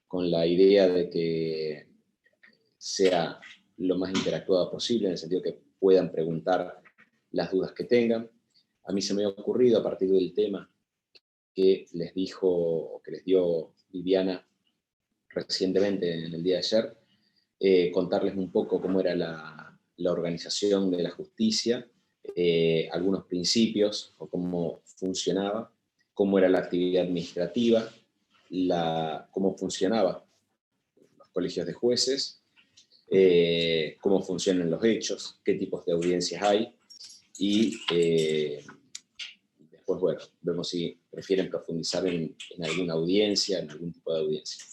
con la idea de que sea lo más interactuada posible, en el sentido que puedan preguntar las dudas que tengan. A mí se me ha ocurrido, a partir del tema que les dijo, o que les dio Viviana recientemente en el día de ayer, contarles un poco cómo era la organización de la justicia, algunos principios, o cómo funcionaba, cómo era la actividad administrativa, cómo funcionaban los colegios de jueces, cómo funcionan los hechos, qué tipos de audiencias hay, y después, bueno, vemos si prefieren profundizar en alguna audiencia, en algún tipo de audiencia.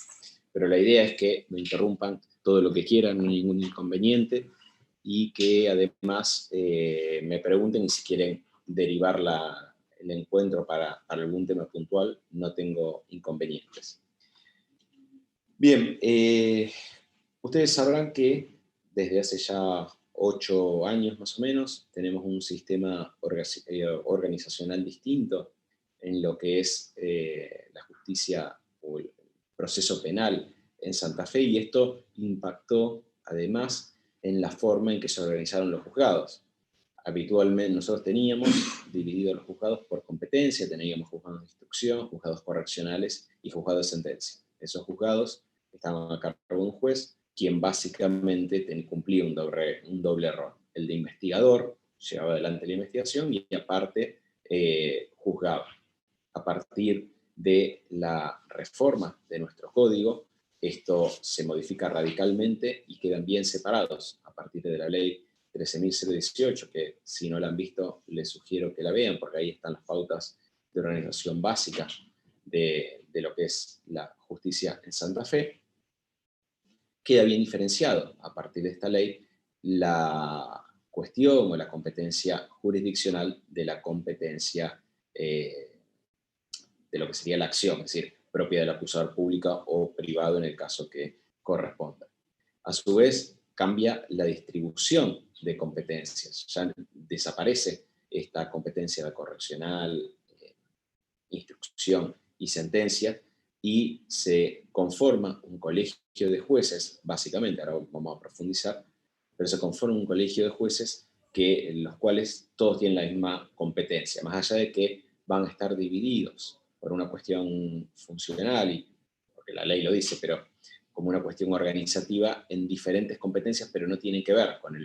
Pero la idea es que me interrumpan todo lo que quieran, no hay ningún inconveniente, y que además me pregunten, y si quieren derivar el encuentro para algún tema puntual, no tengo inconvenientes. Bien, ustedes sabrán que desde hace ya 8 años más o menos tenemos un sistema organizacional distinto en lo que es la justicia o el proceso penal en Santa Fe, y esto impactó además en la forma en que se organizaron los juzgados. Habitualmente nosotros teníamos divididos los juzgados por competencia, teníamos juzgados de instrucción, juzgados correccionales y juzgados de sentencia. Esos juzgados estaban a cargo de un juez, quien básicamente cumplía un doble rol. El de investigador, llevaba adelante la investigación, y aparte juzgaba. A partir de la reforma de nuestro código, esto se modifica radicalmente y quedan bien separados a partir de la ley 13.018, que si no la han visto les sugiero que la vean, porque ahí están las pautas de organización básica de lo que es la justicia en Santa Fe. Queda bien diferenciado a partir de esta ley la cuestión o la competencia jurisdiccional de la competencia de lo que sería la acción, es decir, propia del acusador público o privado en el caso que corresponda. A su vez, cambia la distribución de competencias. Ya desaparece esta competencia de correccional, instrucción y sentencia, y se conforma un colegio de jueces, básicamente, ahora vamos a profundizar, pero se conforma un colegio de jueces los cuales todos tienen la misma competencia, más allá de que van a estar divididos por una cuestión funcional, porque la ley lo dice, pero como una cuestión organizativa en diferentes competencias, pero no tienen que ver con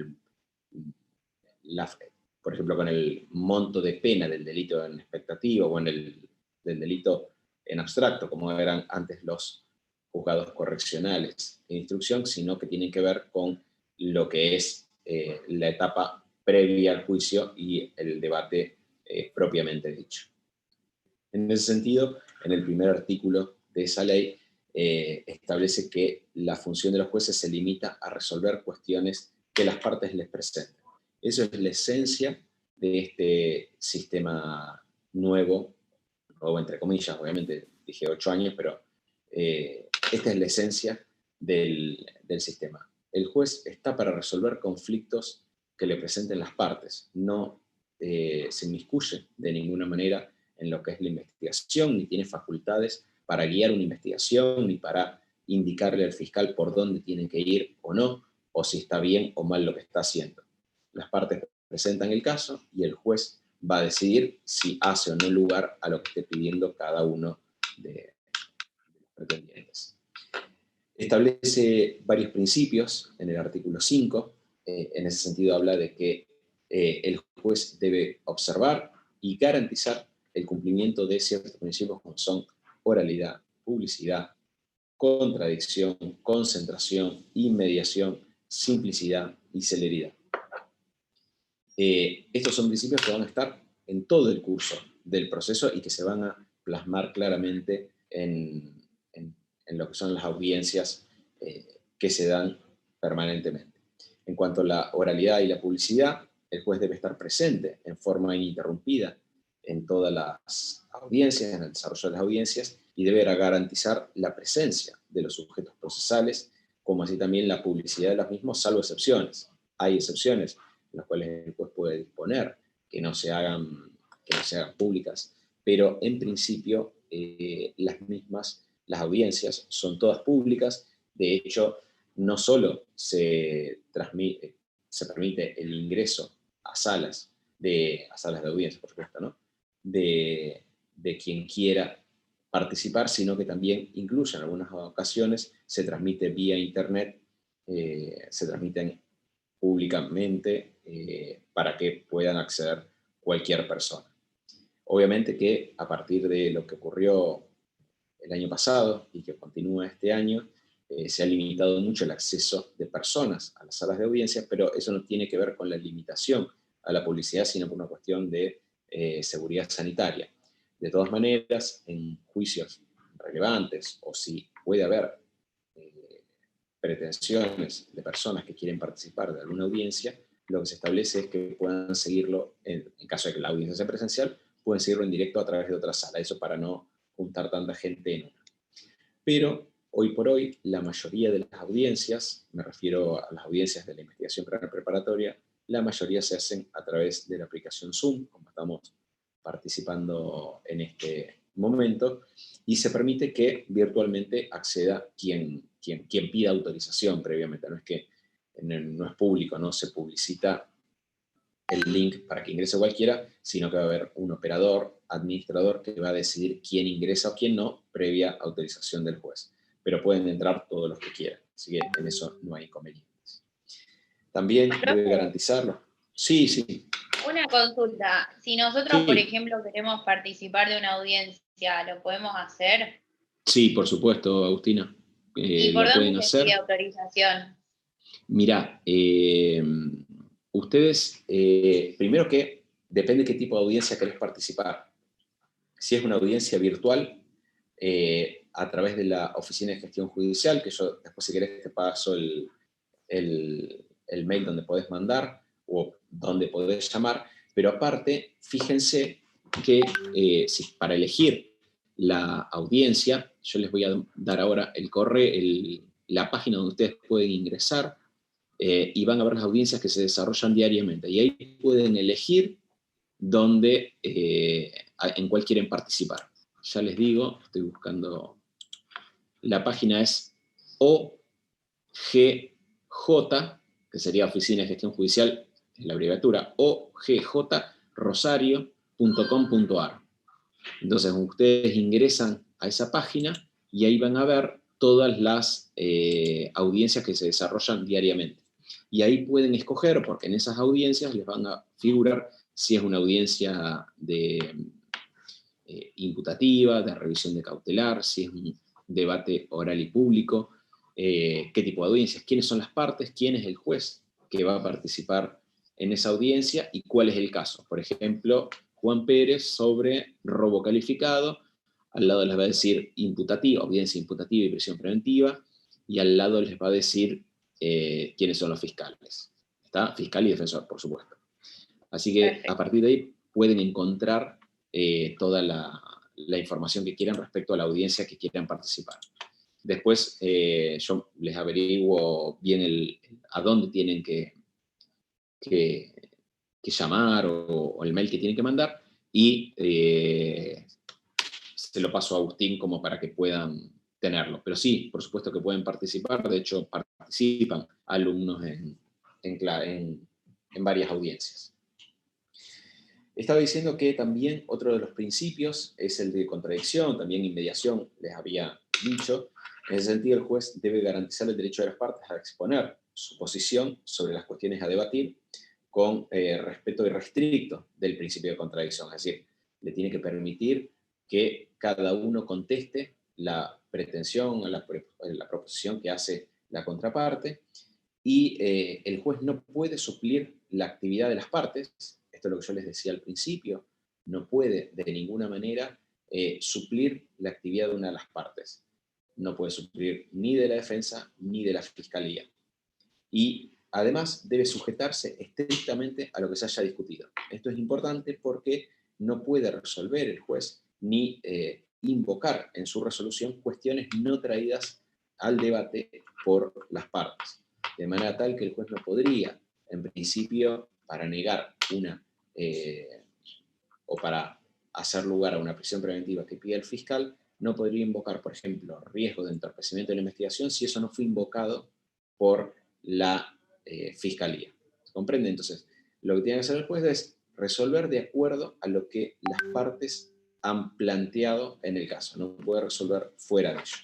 por ejemplo, con el monto de pena del delito en expectativa o del delito en abstracto, como eran antes los juzgados correccionales de instrucción, sino que tienen que ver con lo que es la etapa previa al juicio y el debate propiamente dicho. En ese sentido, en el primer artículo de esa ley establece que la función de los jueces se limita a resolver cuestiones que las partes les presenten. Eso es la esencia de este sistema nuevo, o entre comillas, obviamente dije 8 años, pero esta es la esencia del sistema. El juez está para resolver conflictos que le presenten las partes, no se inmiscuye de ninguna manera en lo que es la investigación, ni tiene facultades para guiar una investigación, ni para indicarle al fiscal por dónde tienen que ir o no, o si está bien o mal lo que está haciendo. Las partes presentan el caso y el juez va a decidir si hace o no lugar a lo que esté pidiendo cada uno de los pretendientes. Establece varios principios en el artículo 5. En ese sentido habla de que el juez debe observar y garantizar el cumplimiento de ciertos principios como son oralidad, publicidad, contradicción, concentración, inmediación, simplicidad y celeridad. Estos son principios que van a estar en todo el curso del proceso y que se van a plasmar claramente en lo que son las audiencias que se dan permanentemente. En cuanto a la oralidad y la publicidad, el juez debe estar presente en forma ininterrumpida en todas las audiencias, en el desarrollo de las audiencias, y debe garantizar la presencia de los sujetos procesales, como así también la publicidad de los mismos, salvo excepciones. Hay excepciones en las cuales el juez puede disponer que no se hagan públicas, pero en principio las mismas las audiencias son todas públicas. De hecho, no solo se permite el ingreso a salas de audiencia, por supuesto, ¿no? de quien quiera participar, sino que también, incluso en algunas ocasiones, se transmite vía internet, se transmiten públicamente para que puedan acceder cualquier persona. Obviamente que a partir de lo que ocurrió el año pasado y que continúa este año, se ha limitado mucho el acceso de personas a las salas de audiencias, pero eso no tiene que ver con la limitación a la publicidad, sino por una cuestión de seguridad sanitaria. De todas maneras, en juicios relevantes, o si puede haber pretensiones de personas que quieren participar de alguna audiencia, lo que se establece es que puedan seguirlo, en caso de que la audiencia sea presencial, pueden seguirlo en directo a través de otra sala, eso para no juntar tanta gente en una. Pero hoy por hoy, la mayoría de las audiencias, me refiero a las audiencias de la investigación penal preparatoria, la mayoría se hacen a través de la aplicación Zoom, como estamos participando en este momento, y se permite que virtualmente acceda quien pida autorización previamente. No es que no es público, no se publicita el link para que ingrese cualquiera, sino que va a haber un operador, administrador, que va a decidir quién ingresa o quién no, previa autorización del juez. Pero pueden entrar todos los que quieran, así que en eso no hay inconvenientes. También debe garantizarlo. Sí, sí. Una consulta, si nosotros, por ejemplo, queremos participar de una audiencia, ¿lo podemos hacer? Sí, por supuesto, Agustina. ¿Y por dónde se pide autorización? Mirá, ustedes, primero que depende qué tipo de audiencia querés participar. Si es una audiencia virtual, a través de la Oficina de Gestión Judicial, que yo después si querés te paso el mail donde podés mandar o donde podés llamar, pero aparte, fíjense que para elegir la audiencia, yo les voy a dar ahora el correo, la página donde ustedes pueden ingresar y van a ver las audiencias que se desarrollan diariamente. Y ahí pueden elegir en cuál quieren participar. Ya les digo, estoy buscando, la página es OGJ, que sería Oficina de Gestión Judicial, la abreviatura, ojjrosario.com.ar. Entonces, ustedes ingresan a esa página y ahí van a ver todas las audiencias que se desarrollan diariamente. Y ahí pueden escoger, porque en esas audiencias les van a figurar si es una audiencia imputativa, de revisión de cautelar, si es un debate oral y público, qué tipo de audiencias, quiénes son las partes, quién es el juez que va a participar en esa audiencia y cuál es el caso. Por ejemplo, Juan Pérez sobre robo calificado, al lado les va a decir imputativa, audiencia imputativa y prisión preventiva, y al lado les va a decir quiénes son los fiscales. ¿Está? Fiscal y defensor, por supuesto. Así que perfecto. A partir de ahí pueden encontrar toda la información que quieran respecto a la audiencia que quieran participar. Después yo les averiguo bien a dónde tienen que llamar o el mail que tienen que mandar y se lo paso a Agustín como para que puedan tenerlo. Pero sí, por supuesto que pueden participar, de hecho participan alumnos en varias audiencias. Estaba diciendo que también otro de los principios es el de contradicción, también inmediación, les había dicho. En ese sentido, el juez debe garantizar el derecho de las partes a exponer su posición sobre las cuestiones a debatir con respeto irrestricto del principio de contradicción. Es decir, le tiene que permitir que cada uno conteste la pretensión, la proposición que hace la contraparte, y el juez no puede suplir la actividad de las partes. Esto es lo que yo les decía al principio, no puede de ninguna manera suplir la actividad de una de las partes. No puede suplir ni de la defensa ni de la fiscalía. Y además debe sujetarse estrictamente a lo que se haya discutido. Esto es importante porque no puede resolver el juez ni invocar en su resolución cuestiones no traídas al debate por las partes. De manera tal que el juez no podría, en principio, para negar o para hacer lugar a una prisión preventiva que pide el fiscal, no podría invocar, por ejemplo, riesgo de entorpecimiento de la investigación si eso no fue invocado por la Fiscalía. ¿Se comprende? Entonces, lo que tiene que hacer el juez es resolver de acuerdo a lo que las partes han planteado en el caso, no puede resolver fuera de ello.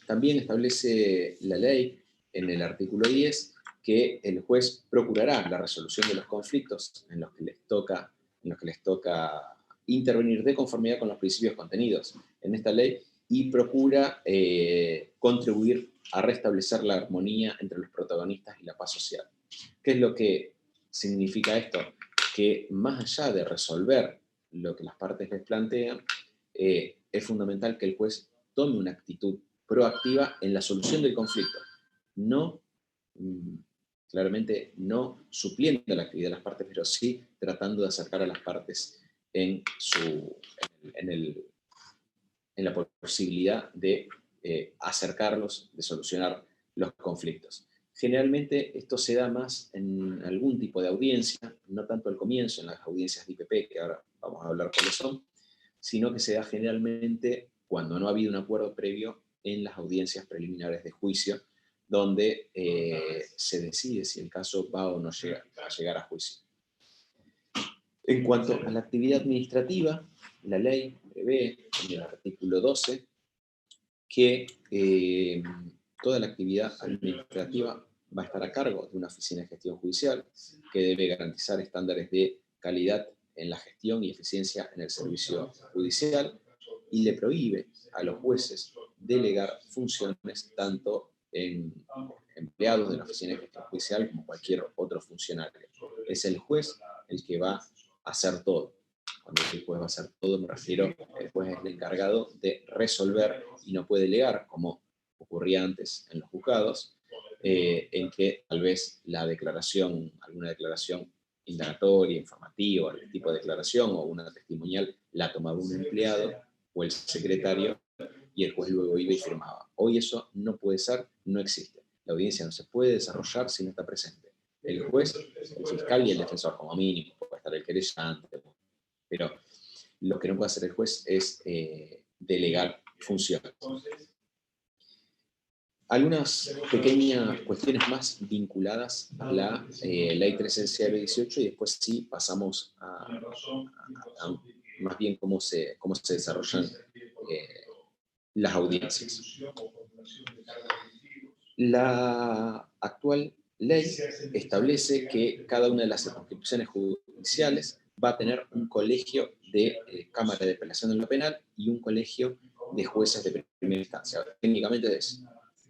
También establece la ley en el artículo 10 que el juez procurará la resolución de los conflictos en los que les toca intervenir de conformidad con los principios contenidos en esta ley y procura contribuir a restablecer la armonía entre los protagonistas y la paz social. ¿Qué es lo que significa esto? Que más allá de resolver lo que las partes les plantean, es fundamental que el juez tome una actitud proactiva en la solución del conflicto, no, claramente no supliendo la actividad de las partes, pero sí tratando de acercar a las partes en la posibilidad de acercarlos, de solucionar los conflictos. Generalmente esto se da más en algún tipo de audiencia, no tanto al comienzo, en las audiencias de IPP, que ahora vamos a hablar cuáles son, sino que se da generalmente cuando no ha habido un acuerdo previo en las audiencias preliminares de juicio, donde se decide si el caso va o no a llegar a juicio. En cuanto a la actividad administrativa, la ley prevé en el artículo 12 que toda la actividad administrativa va a estar a cargo de una oficina de gestión judicial que debe garantizar estándares de calidad en la gestión y eficiencia en el servicio judicial y le prohíbe a los jueces delegar funciones tanto en empleados de la oficina de gestión judicial como cualquier otro funcionario. Es el juez el que va a hacer todo. Cuando el juez va a hacer todo, me refiero, el juez es el encargado de resolver y no puede delegar, como ocurría antes en los juzgados, en que tal vez alguna declaración indagatoria, informativa, el tipo de declaración o una testimonial la tomaba un empleado o el secretario y el juez luego iba y firmaba. Hoy eso no puede ser, no existe. La audiencia no se puede desarrollar si no está presente el juez, el fiscal y el defensor como mínimo, puede estar el querellante, pero lo que no puede hacer el juez es delegar funciones. Algunas pequeñas cuestiones más vinculadas a la ley 3.618 y después sí pasamos a más bien cómo se desarrollan las audiencias. La actual ley establece que cada una de las circunscripciones judiciales va a tener un colegio de Cámara de Apelación en lo penal y un colegio de jueces de primera instancia. Técnicamente es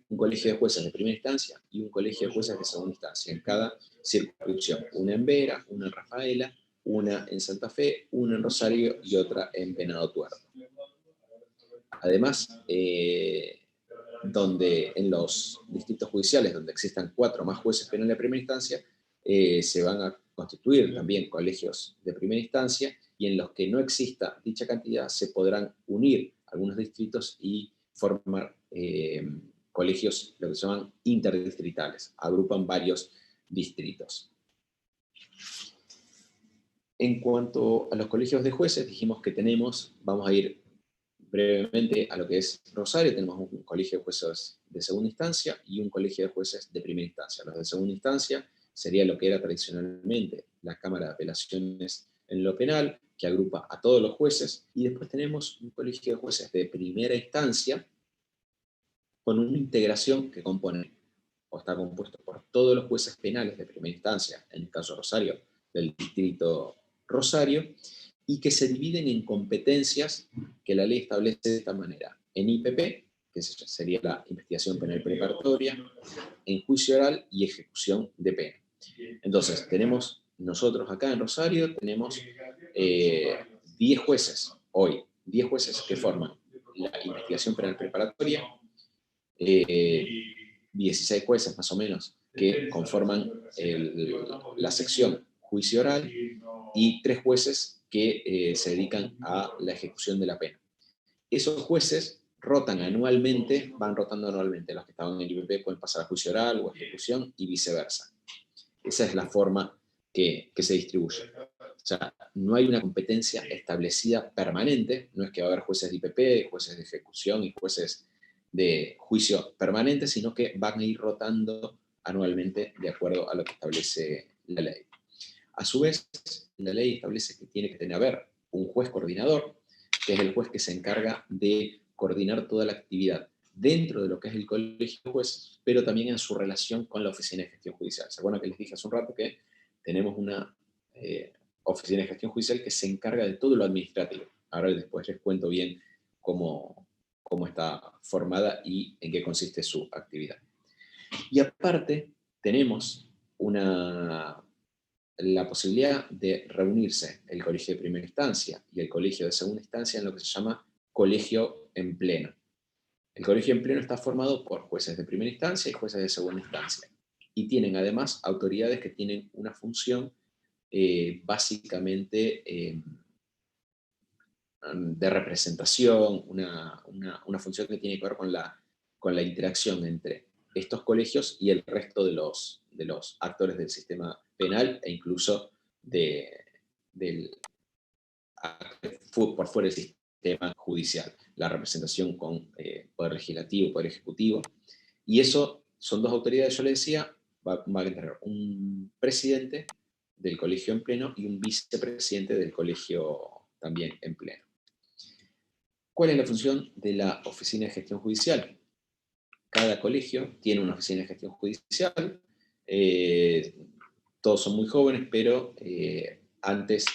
un colegio de jueces de primera instancia y un colegio de jueces de segunda instancia en cada circunscripción. Una en Vera, una en Rafaela, una en Santa Fe, una en Rosario y otra en Venado Tuerto. Además, donde en los distritos judiciales donde existan 4 o más jueces penales de primera instancia, se van a constituir también colegios de primera instancia y en los que no exista dicha cantidad se podrán unir algunos distritos y formar colegios, lo que se llaman interdistritales, agrupan varios distritos. En cuanto a los colegios de jueces, dijimos que vamos a ir brevemente a lo que es Rosario, tenemos un colegio de jueces de segunda instancia y un colegio de jueces de primera instancia. Los de segunda instancia sería lo que era tradicionalmente la Cámara de Apelaciones en lo penal, que agrupa a todos los jueces, y después tenemos un colegio de jueces de primera instancia con una integración que compone o está compuesto por todos los jueces penales de primera instancia, en el caso de Rosario, del distrito Rosario, y que se dividen en competencias que la ley establece de esta manera. En IPP, que sería la investigación penal preparatoria, en juicio oral y ejecución de pena. Entonces, tenemos nosotros acá en Rosario, tenemos 10 jueces hoy, 10 jueces que forman la investigación penal preparatoria, 16 jueces más o menos que conforman la sección juicio oral y 3 jueces que se dedican a la ejecución de la pena. Esos jueces rotan anualmente, van rotando anualmente. Los que estaban en el IPP pueden pasar a juicio oral o a ejecución y viceversa. Esa es la forma que se distribuye. sea, no hay una competencia establecida permanente, no es que va a haber jueces de IPP, jueces de ejecución y jueces de juicio permanente, sino que van a ir rotando anualmente de acuerdo a lo que establece la ley. A su vez, la ley establece que tiene que haber un juez coordinador, que es el juez que se encarga de coordinar toda la actividad dentro de lo que es el colegio de jueces, pero también en su relación con la Oficina de Gestión Judicial. ¿Se acuerdan que les dije hace un rato que tenemos una Oficina de Gestión Judicial que se encarga de todo lo administrativo? Ahora después les cuento bien cómo está formada y en qué consiste su actividad. Y aparte, tenemos la posibilidad de reunirse el colegio de primera instancia y el colegio de segunda instancia en lo que se llama colegio en pleno. El colegio en pleno está formado por jueces de primera instancia y jueces de segunda instancia. Y tienen además autoridades que tienen una función básicamente de representación, una función que tiene que ver con la interacción entre estos colegios y el resto de los actores del sistema penal e incluso por fuera del sistema judicial, la representación con poder legislativo, poder ejecutivo, y eso son dos autoridades, yo le decía, va a tener un presidente del colegio en pleno y un vicepresidente del colegio también en pleno. ¿Cuál es la función de la Oficina de Gestión Judicial? Cada colegio tiene una oficina de gestión judicial, todos son muy jóvenes, pero antes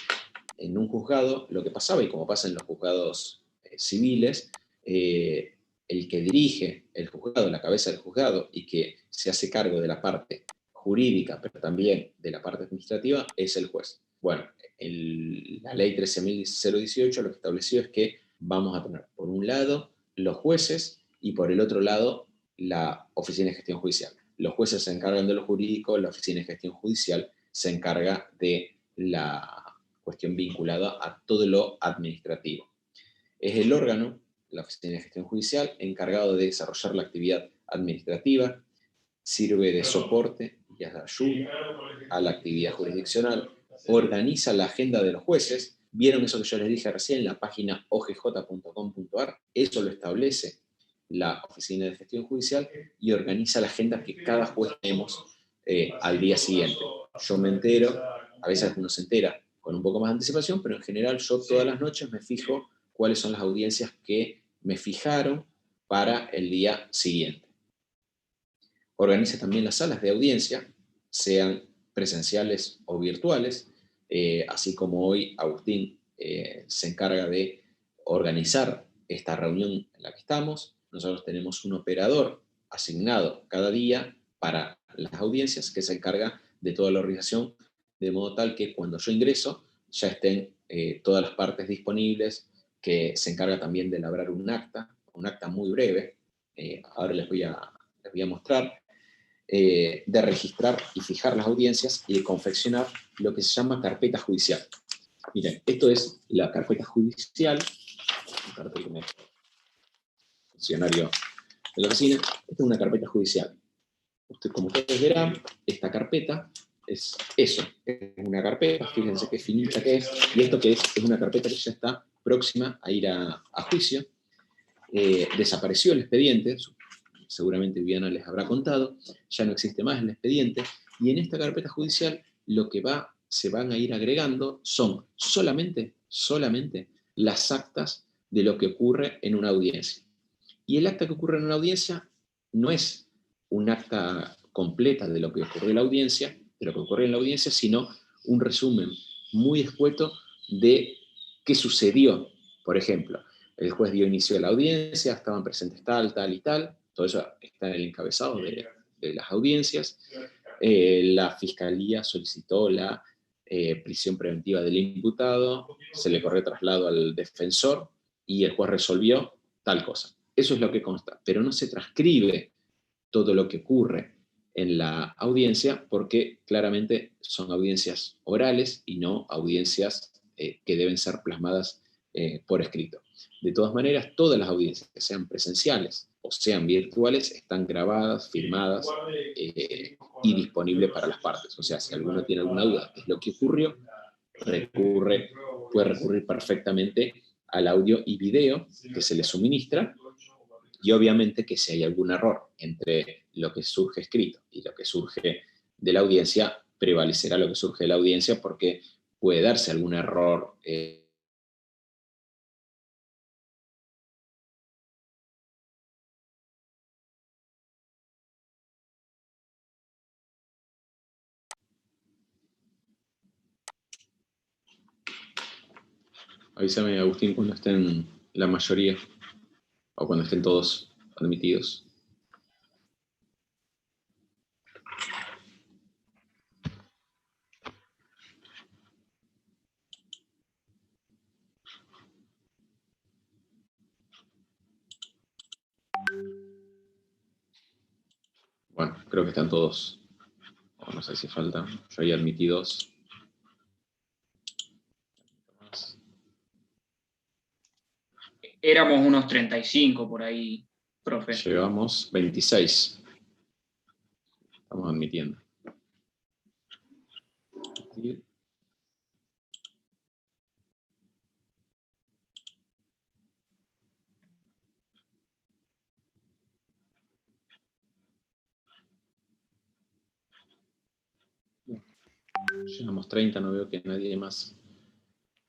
en un juzgado lo que pasaba, y como pasa en los juzgados civiles, el que dirige el juzgado, la cabeza del juzgado, y que se hace cargo de la parte jurídica, pero también de la parte administrativa, es el juez. Bueno, la ley 13.018 lo que estableció es que vamos a tener, por un lado, los jueces, y por el otro lado, la Oficina de Gestión Judicial. Los jueces se encargan de lo jurídico, la Oficina de Gestión Judicial se encarga de la cuestión vinculada a todo lo administrativo. Es el órgano, la Oficina de Gestión Judicial, encargado de desarrollar la actividad administrativa, sirve de soporte y de ayuda a la actividad jurisdiccional, organiza la agenda de los jueces. ¿Vieron eso que yo les dije recién en la página ogj.com.ar? Eso lo establece la Oficina de Gestión Judicial y organiza la agenda que cada juez tenemos al día siguiente. Yo me entero, a veces uno se entera con un poco más de anticipación, pero en general yo todas las noches me fijo cuáles son las audiencias que me fijaron para el día siguiente. Organiza también las salas de audiencia, sean presenciales o virtuales, así como hoy Agustín se encarga de organizar esta reunión en la que estamos. Nosotros tenemos un operador asignado cada día para las audiencias que se encarga de toda la organización, de modo tal que cuando yo ingreso ya estén todas las partes disponibles, que se encarga también de elaborar un acta muy breve, ahora les voy a mostrar, de registrar y fijar las audiencias y de confeccionar lo que se llama carpeta judicial. Miren, esto es la carpeta judicial, el funcionario de la oficina, esta es una carpeta judicial. Como ustedes verán, esta carpeta es eso, es una carpeta, fíjense qué finita que es, y esto que es una carpeta que ya está próxima a ir a juicio. Desapareció el expediente, seguramente Viviana les habrá contado, ya no existe más el expediente, y en esta carpeta judicial lo que se van a ir agregando son solamente las actas de lo que ocurre en una audiencia. Y el acta que ocurre en una audiencia no es un acta completa de lo que ocurrió en la audiencia, sino un resumen muy escueto de qué sucedió. Por ejemplo, el juez dio inicio a la audiencia, estaban presentes tal y tal, todo eso está en el encabezado de las audiencias. La fiscalía solicitó la prisión preventiva del imputado, se le corrió traslado al defensor y el juez resolvió tal cosa. Eso es lo que consta, pero no se transcribe todo lo que ocurre en la audiencia porque claramente son audiencias orales y no audiencias que deben ser plasmadas por escrito. De todas maneras, todas las audiencias, que sean presenciales o sean virtuales, están grabadas, firmadas y disponibles para las partes. O sea, si alguno tiene alguna duda de qué es lo que ocurrió, puede recurrir perfectamente al audio y video que se le suministra, y obviamente que si hay algún error entre lo que surge escrito y lo que surge de la audiencia, prevalecerá lo que surge de la audiencia porque puede darse algún error. Avísame, Agustín, cuando estén la mayoría o cuando estén todos admitidos. Bueno, creo que están todos. Oh, no sé si falta. Yo ahí admití 2. Éramos unos 35 por ahí, profe. Llevamos 26. Estamos admitiendo. Llevamos 30, no veo que nadie más.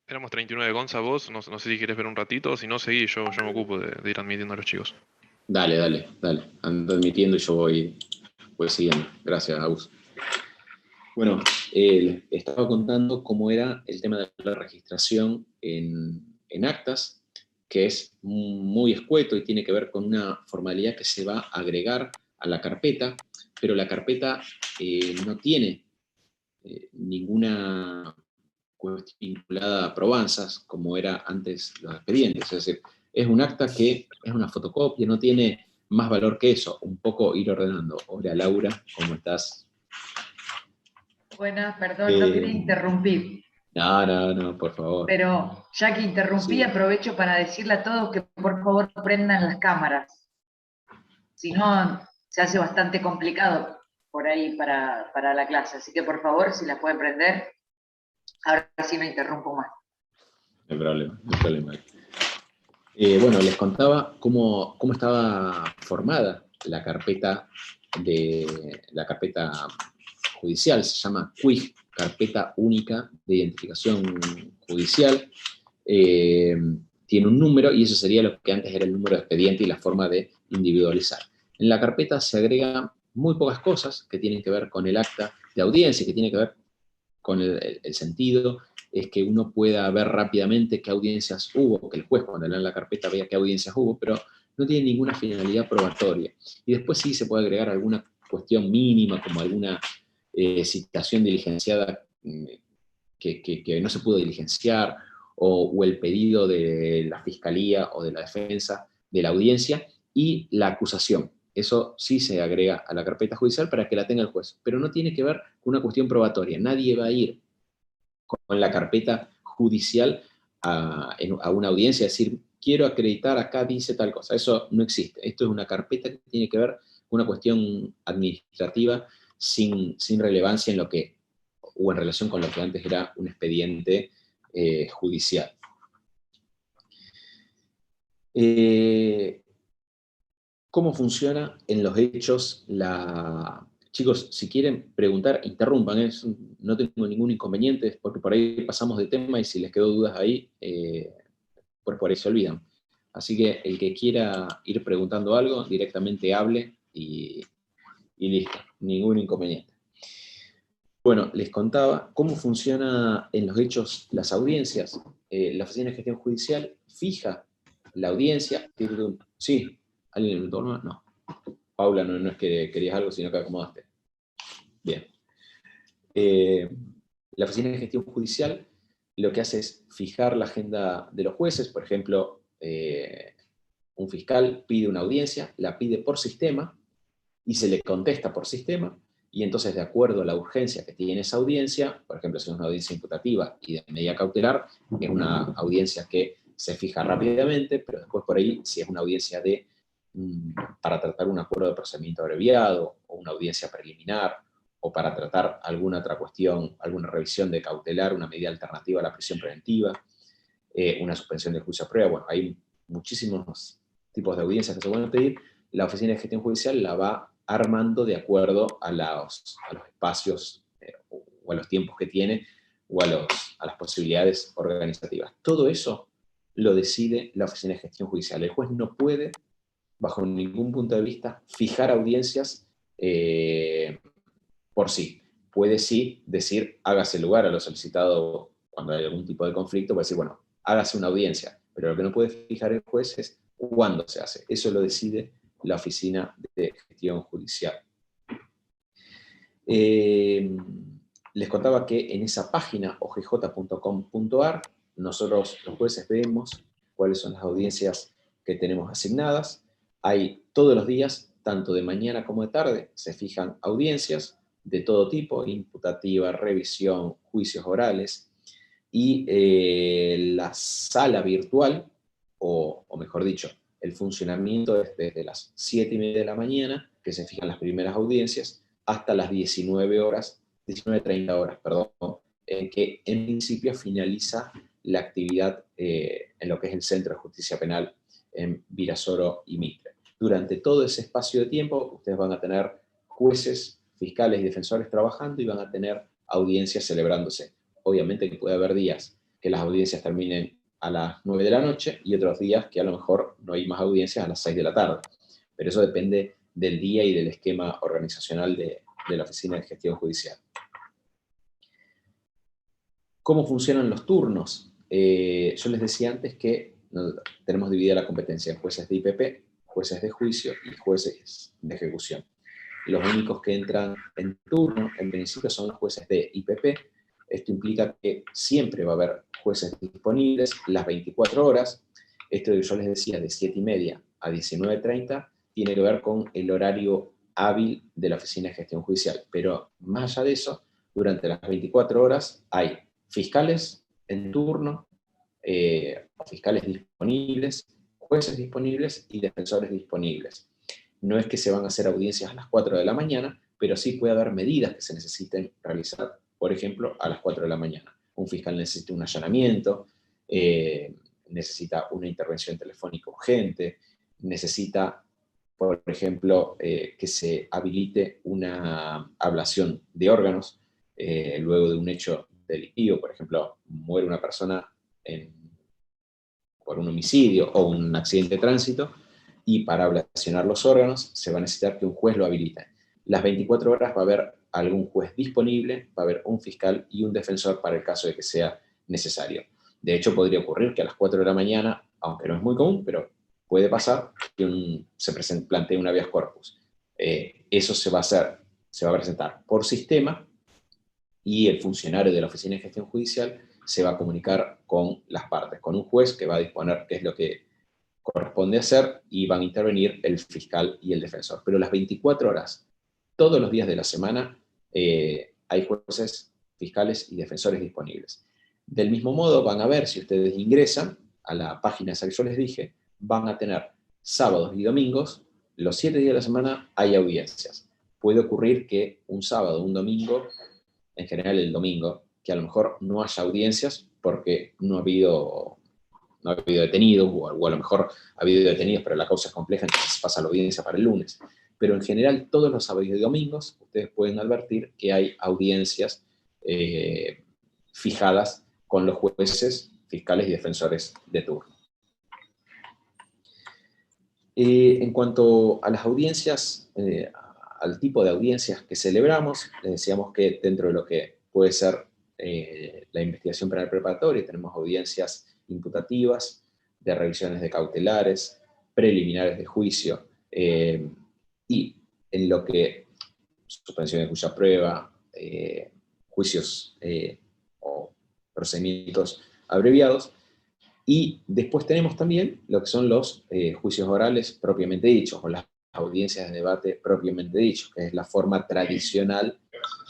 Éramos 39, Gonza, vos, no sé si quieres ver un ratito, si no, seguí, yo me ocupo de ir admitiendo a los chicos. Dale. Anda admitiendo y yo voy siguiendo. Gracias, Agus. Bueno, estaba contando cómo era el tema de la registración en actas, que es muy escueto y tiene que ver con una formalidad que se va a agregar a la carpeta, pero la carpeta no tiene ninguna cuestión vinculada a probanzas, como era antes los expedientes. Es decir, es un acta que es una fotocopia, no tiene más valor que eso. Un poco ir ordenando. Hola, Laura, ¿cómo estás? Buenas, perdón, no quería interrumpir. No, por favor. Pero ya que interrumpí, Sí. aprovecho para decirle a todos que por favor prendan las cámaras. Si no, se hace bastante complicado por ahí para la clase. Así que por favor, si las pueden prender, ahora sí no interrumpo más. No hay problema. Bueno, les contaba cómo estaba formada la carpeta judicial. Se llama CUIJ, Carpeta Única de Identificación Judicial. Tiene un número y eso sería lo que antes era el número de expediente y la forma de individualizar. En la carpeta se agregan muy pocas cosas que tienen que ver con el acta de audiencia, que tiene que ver con el sentido, es que uno pueda ver rápidamente qué audiencias hubo, que el juez cuando lea la carpeta vea qué audiencias hubo, pero no tiene ninguna finalidad probatoria. Y después sí se puede agregar alguna cuestión mínima, como alguna citación diligenciada que no se pudo diligenciar, o el pedido de la fiscalía o de la defensa de la audiencia, y la acusación. Eso sí se agrega a la carpeta judicial para que la tenga el juez, pero no tiene que ver con una cuestión probatoria. Nadie va a ir con la carpeta judicial a una audiencia y decir, quiero acreditar, acá dice tal cosa. Eso no existe. Esto es una carpeta que tiene que ver con una cuestión administrativa sin relevancia en lo que, o en relación con lo que antes era un expediente judicial. ¿Cómo funciona en los hechos la... Chicos, si quieren preguntar, interrumpan, no tengo ningún inconveniente, porque por ahí pasamos de tema y si les quedó dudas ahí, por ahí se olvidan. Así que el que quiera ir preguntando algo, directamente hable y listo, ningún inconveniente. Bueno, les contaba cómo funciona en los hechos las audiencias. La Oficina de Gestión Judicial fija la audiencia. Sí, ¿alguien en el turno? No. Paula, no es que querías algo, sino que acomodaste. Bien. La Oficina de Gestión Judicial lo que hace es fijar la agenda de los jueces. Por ejemplo, un fiscal pide una audiencia, la pide por sistema y se le contesta por sistema, y entonces de acuerdo a la urgencia que tiene esa audiencia, por ejemplo, si es una audiencia imputativa y de medida cautelar, es una audiencia que se fija rápidamente, pero después por ahí, si es una audiencia para tratar un acuerdo de procedimiento abreviado, o una audiencia preliminar, o para tratar alguna otra cuestión, alguna revisión de cautelar, una medida alternativa a la prisión preventiva, una suspensión del juicio a prueba. Bueno, hay muchísimos tipos de audiencias que se pueden pedir. La Oficina de Gestión Judicial la va armando de acuerdo a los espacios o a los tiempos que tiene o a las posibilidades organizativas. Todo eso lo decide la Oficina de Gestión Judicial. El juez no puede, bajo ningún punto de vista, fijar audiencias por sí. Puede sí decir, hágase lugar a lo solicitado cuando hay algún tipo de conflicto, puede decir, bueno, hágase una audiencia, pero lo que no puede fijar el juez es cuándo se hace. Eso lo decide la Oficina de Gestión Judicial. Les contaba que en esa página, ojj.com.ar, nosotros los jueces vemos cuáles son las audiencias que tenemos asignadas. Hay todos los días, tanto de mañana como de tarde, se fijan audiencias de todo tipo, imputativa, revisión, juicios orales, y la sala virtual, o mejor dicho, el funcionamiento es desde las 7:30 de la mañana, que se fijan las primeras audiencias, hasta las 19:30 horas, en que en principio finaliza la actividad en lo que es el Centro de Justicia Penal en Virasoro y Mitre. Durante todo ese espacio de tiempo, ustedes van a tener jueces, fiscales y defensores trabajando y van a tener audiencias celebrándose. Obviamente que puede haber días que las audiencias terminen a las 9 de la noche y otros días que a lo mejor no hay más audiencias a las 6 de la tarde. Pero eso depende del día y del esquema organizacional de la Oficina de Gestión Judicial. ¿Cómo funcionan los turnos? Yo les decía antes que tenemos dividida la competencia en jueces de IPP, jueces de juicio y jueces de ejecución. Los únicos que entran en turno, en principio, son los jueces de IPP. Esto implica que siempre va a haber jueces disponibles las 24 horas. Esto que yo les decía, de 7:30 a 19:30, tiene que ver con el horario hábil de la Oficina de Gestión Judicial. Pero más allá de eso, durante las 24 horas hay fiscales en turno, fiscales disponibles, jueces disponibles y defensores disponibles. No es que se van a hacer audiencias a las 4 de la mañana, pero sí puede haber medidas que se necesiten realizar, por ejemplo, a las 4 de la mañana. Un fiscal necesita un allanamiento, necesita una intervención telefónica urgente, necesita, por ejemplo, que se habilite una ablación de órganos luego de un hecho delictivo. Por ejemplo, muere una persona por un homicidio o un accidente de tránsito, y para ablacionar los órganos se va a necesitar que un juez lo habilite. Las 24 horas va a haber algún juez disponible, va a haber un fiscal y un defensor para el caso de que sea necesario. De hecho, podría ocurrir que a las 4 de la mañana, aunque no es muy común, pero puede pasar que se plantee un habeas corpus. Eso se va a presentar por sistema, y el funcionario de la Oficina de Gestión Judicial se va a comunicar con las partes, con un juez que va a disponer qué es lo que corresponde hacer, y van a intervenir el fiscal y el defensor. Pero las 24 horas, todos los días de la semana, hay jueces, fiscales y defensores disponibles. Del mismo modo, van a ver, si ustedes ingresan a la página esa que yo les dije, van a tener sábados y domingos, los 7 días de la semana hay audiencias. Puede ocurrir que un sábado o un domingo, en general el domingo, que a lo mejor no haya audiencias porque no ha habido detenidos, o a lo mejor ha habido detenidos, pero la causa es compleja, entonces se pasa la audiencia para el lunes. Pero en general, todos los sábados y domingos, ustedes pueden advertir que hay audiencias fijadas con los jueces, fiscales y defensores de turno. En cuanto a las audiencias, al tipo de audiencias que celebramos, les decíamos que dentro de lo que puede ser la investigación penal preparatoria, tenemos audiencias imputativas, de revisiones de cautelares, preliminares de juicio, y en lo que suspensión de cuya prueba, juicios o procedimientos abreviados. Y después tenemos también lo que son los juicios orales propiamente dichos, o las audiencias de debate propiamente dichos, que es la forma tradicional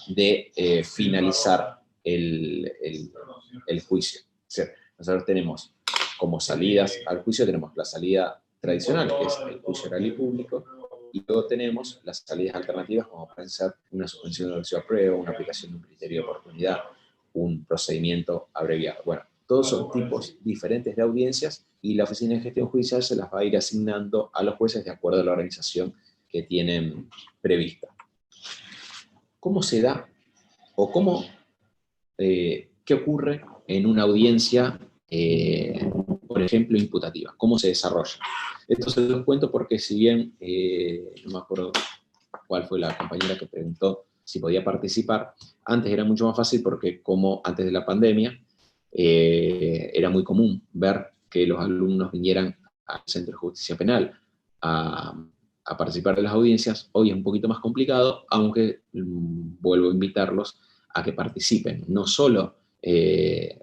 de finalizar el juicio. Es decir, nosotros tenemos como salidas al juicio, tenemos la salida tradicional, que es el juicio oral y público, Y luego tenemos las salidas alternativas, como pueden ser una suspensión de ejercicio a prueba, una aplicación de un criterio de oportunidad, un procedimiento abreviado. Bueno, todos son tipos diferentes de audiencias y la Oficina de Gestión Judicial se las va a ir asignando a los jueces de acuerdo a la organización que tienen prevista. ¿Cómo se da o qué ocurre en una audiencia, por ejemplo, imputativa? ¿Cómo se desarrolla? Esto se los cuento porque si bien, no me acuerdo cuál fue la compañera que preguntó si podía participar, antes era mucho más fácil porque como antes de la pandemia, era muy común ver que los alumnos vinieran al Centro de Justicia Penal a participar de las audiencias. Hoy es un poquito más complicado, aunque vuelvo a invitarlos a que participen, no solo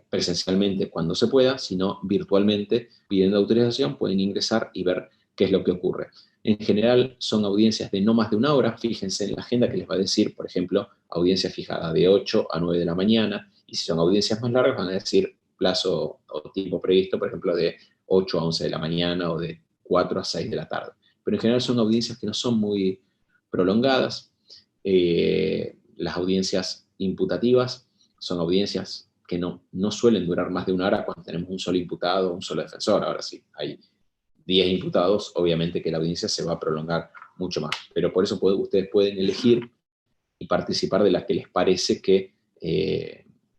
presencialmente cuando se pueda, sino virtualmente, pidiendo autorización, pueden ingresar y ver qué es lo que ocurre. En general son audiencias de no más de 1 hora, fíjense en la agenda que les va a decir, por ejemplo, audiencia fijada de 8 a 9 de la mañana, y si son audiencias más largas van a decir plazo o tiempo previsto, por ejemplo, de 8 a 11 de la mañana o de 4 a 6 de la tarde. Pero en general son audiencias que no son muy prolongadas. Las audiencias imputativas son audiencias que no suelen durar más de 1 hora cuando tenemos un solo imputado o un solo defensor. Ahora sí, hay 10 imputados, obviamente que la audiencia se va a prolongar mucho más. Pero por eso ustedes pueden elegir y participar de las que les parece que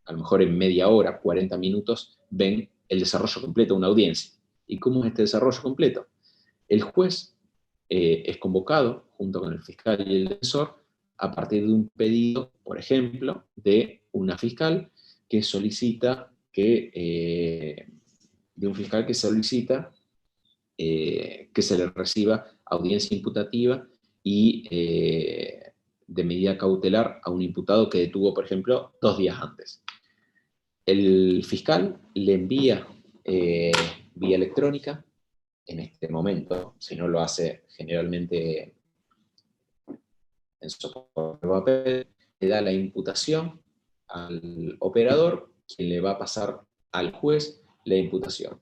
a lo mejor en media hora, 40 minutos, ven el desarrollo completo de una audiencia. ¿Y cómo es este desarrollo completo? El juez es convocado, junto con el fiscal y el defensor, a partir de un pedido, por ejemplo, de una fiscal que solicita que se le reciba audiencia imputativa y de medida cautelar a un imputado que detuvo, por ejemplo, 2 días antes. El fiscal le envía vía electrónica, en este momento, si no lo hace generalmente en soporte de papel, le da la imputación al operador, quien le va a pasar al juez la imputación.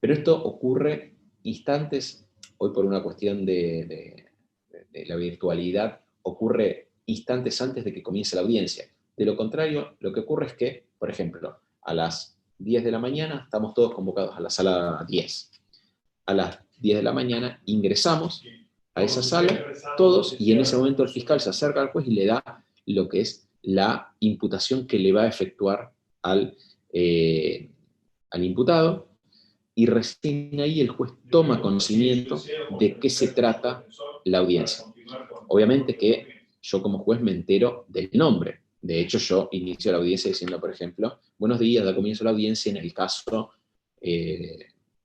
Pero esto ocurre instantes, hoy por una cuestión de la virtualidad, ocurre instantes antes de que comience la audiencia. De lo contrario, lo que ocurre es que, por ejemplo, a las 10 de la mañana estamos todos convocados a la sala 10. A las 10 de la mañana ingresamos a esa sala, todos, y en ese momento el fiscal se acerca al juez y le da lo que es la imputación que le va a efectuar al imputado, y recién ahí el juez toma conocimiento de qué se trata la audiencia. Obviamente que yo como juez me entero del nombre. De hecho, yo inicio la audiencia diciendo, por ejemplo, buenos días, da comienzo la audiencia en el caso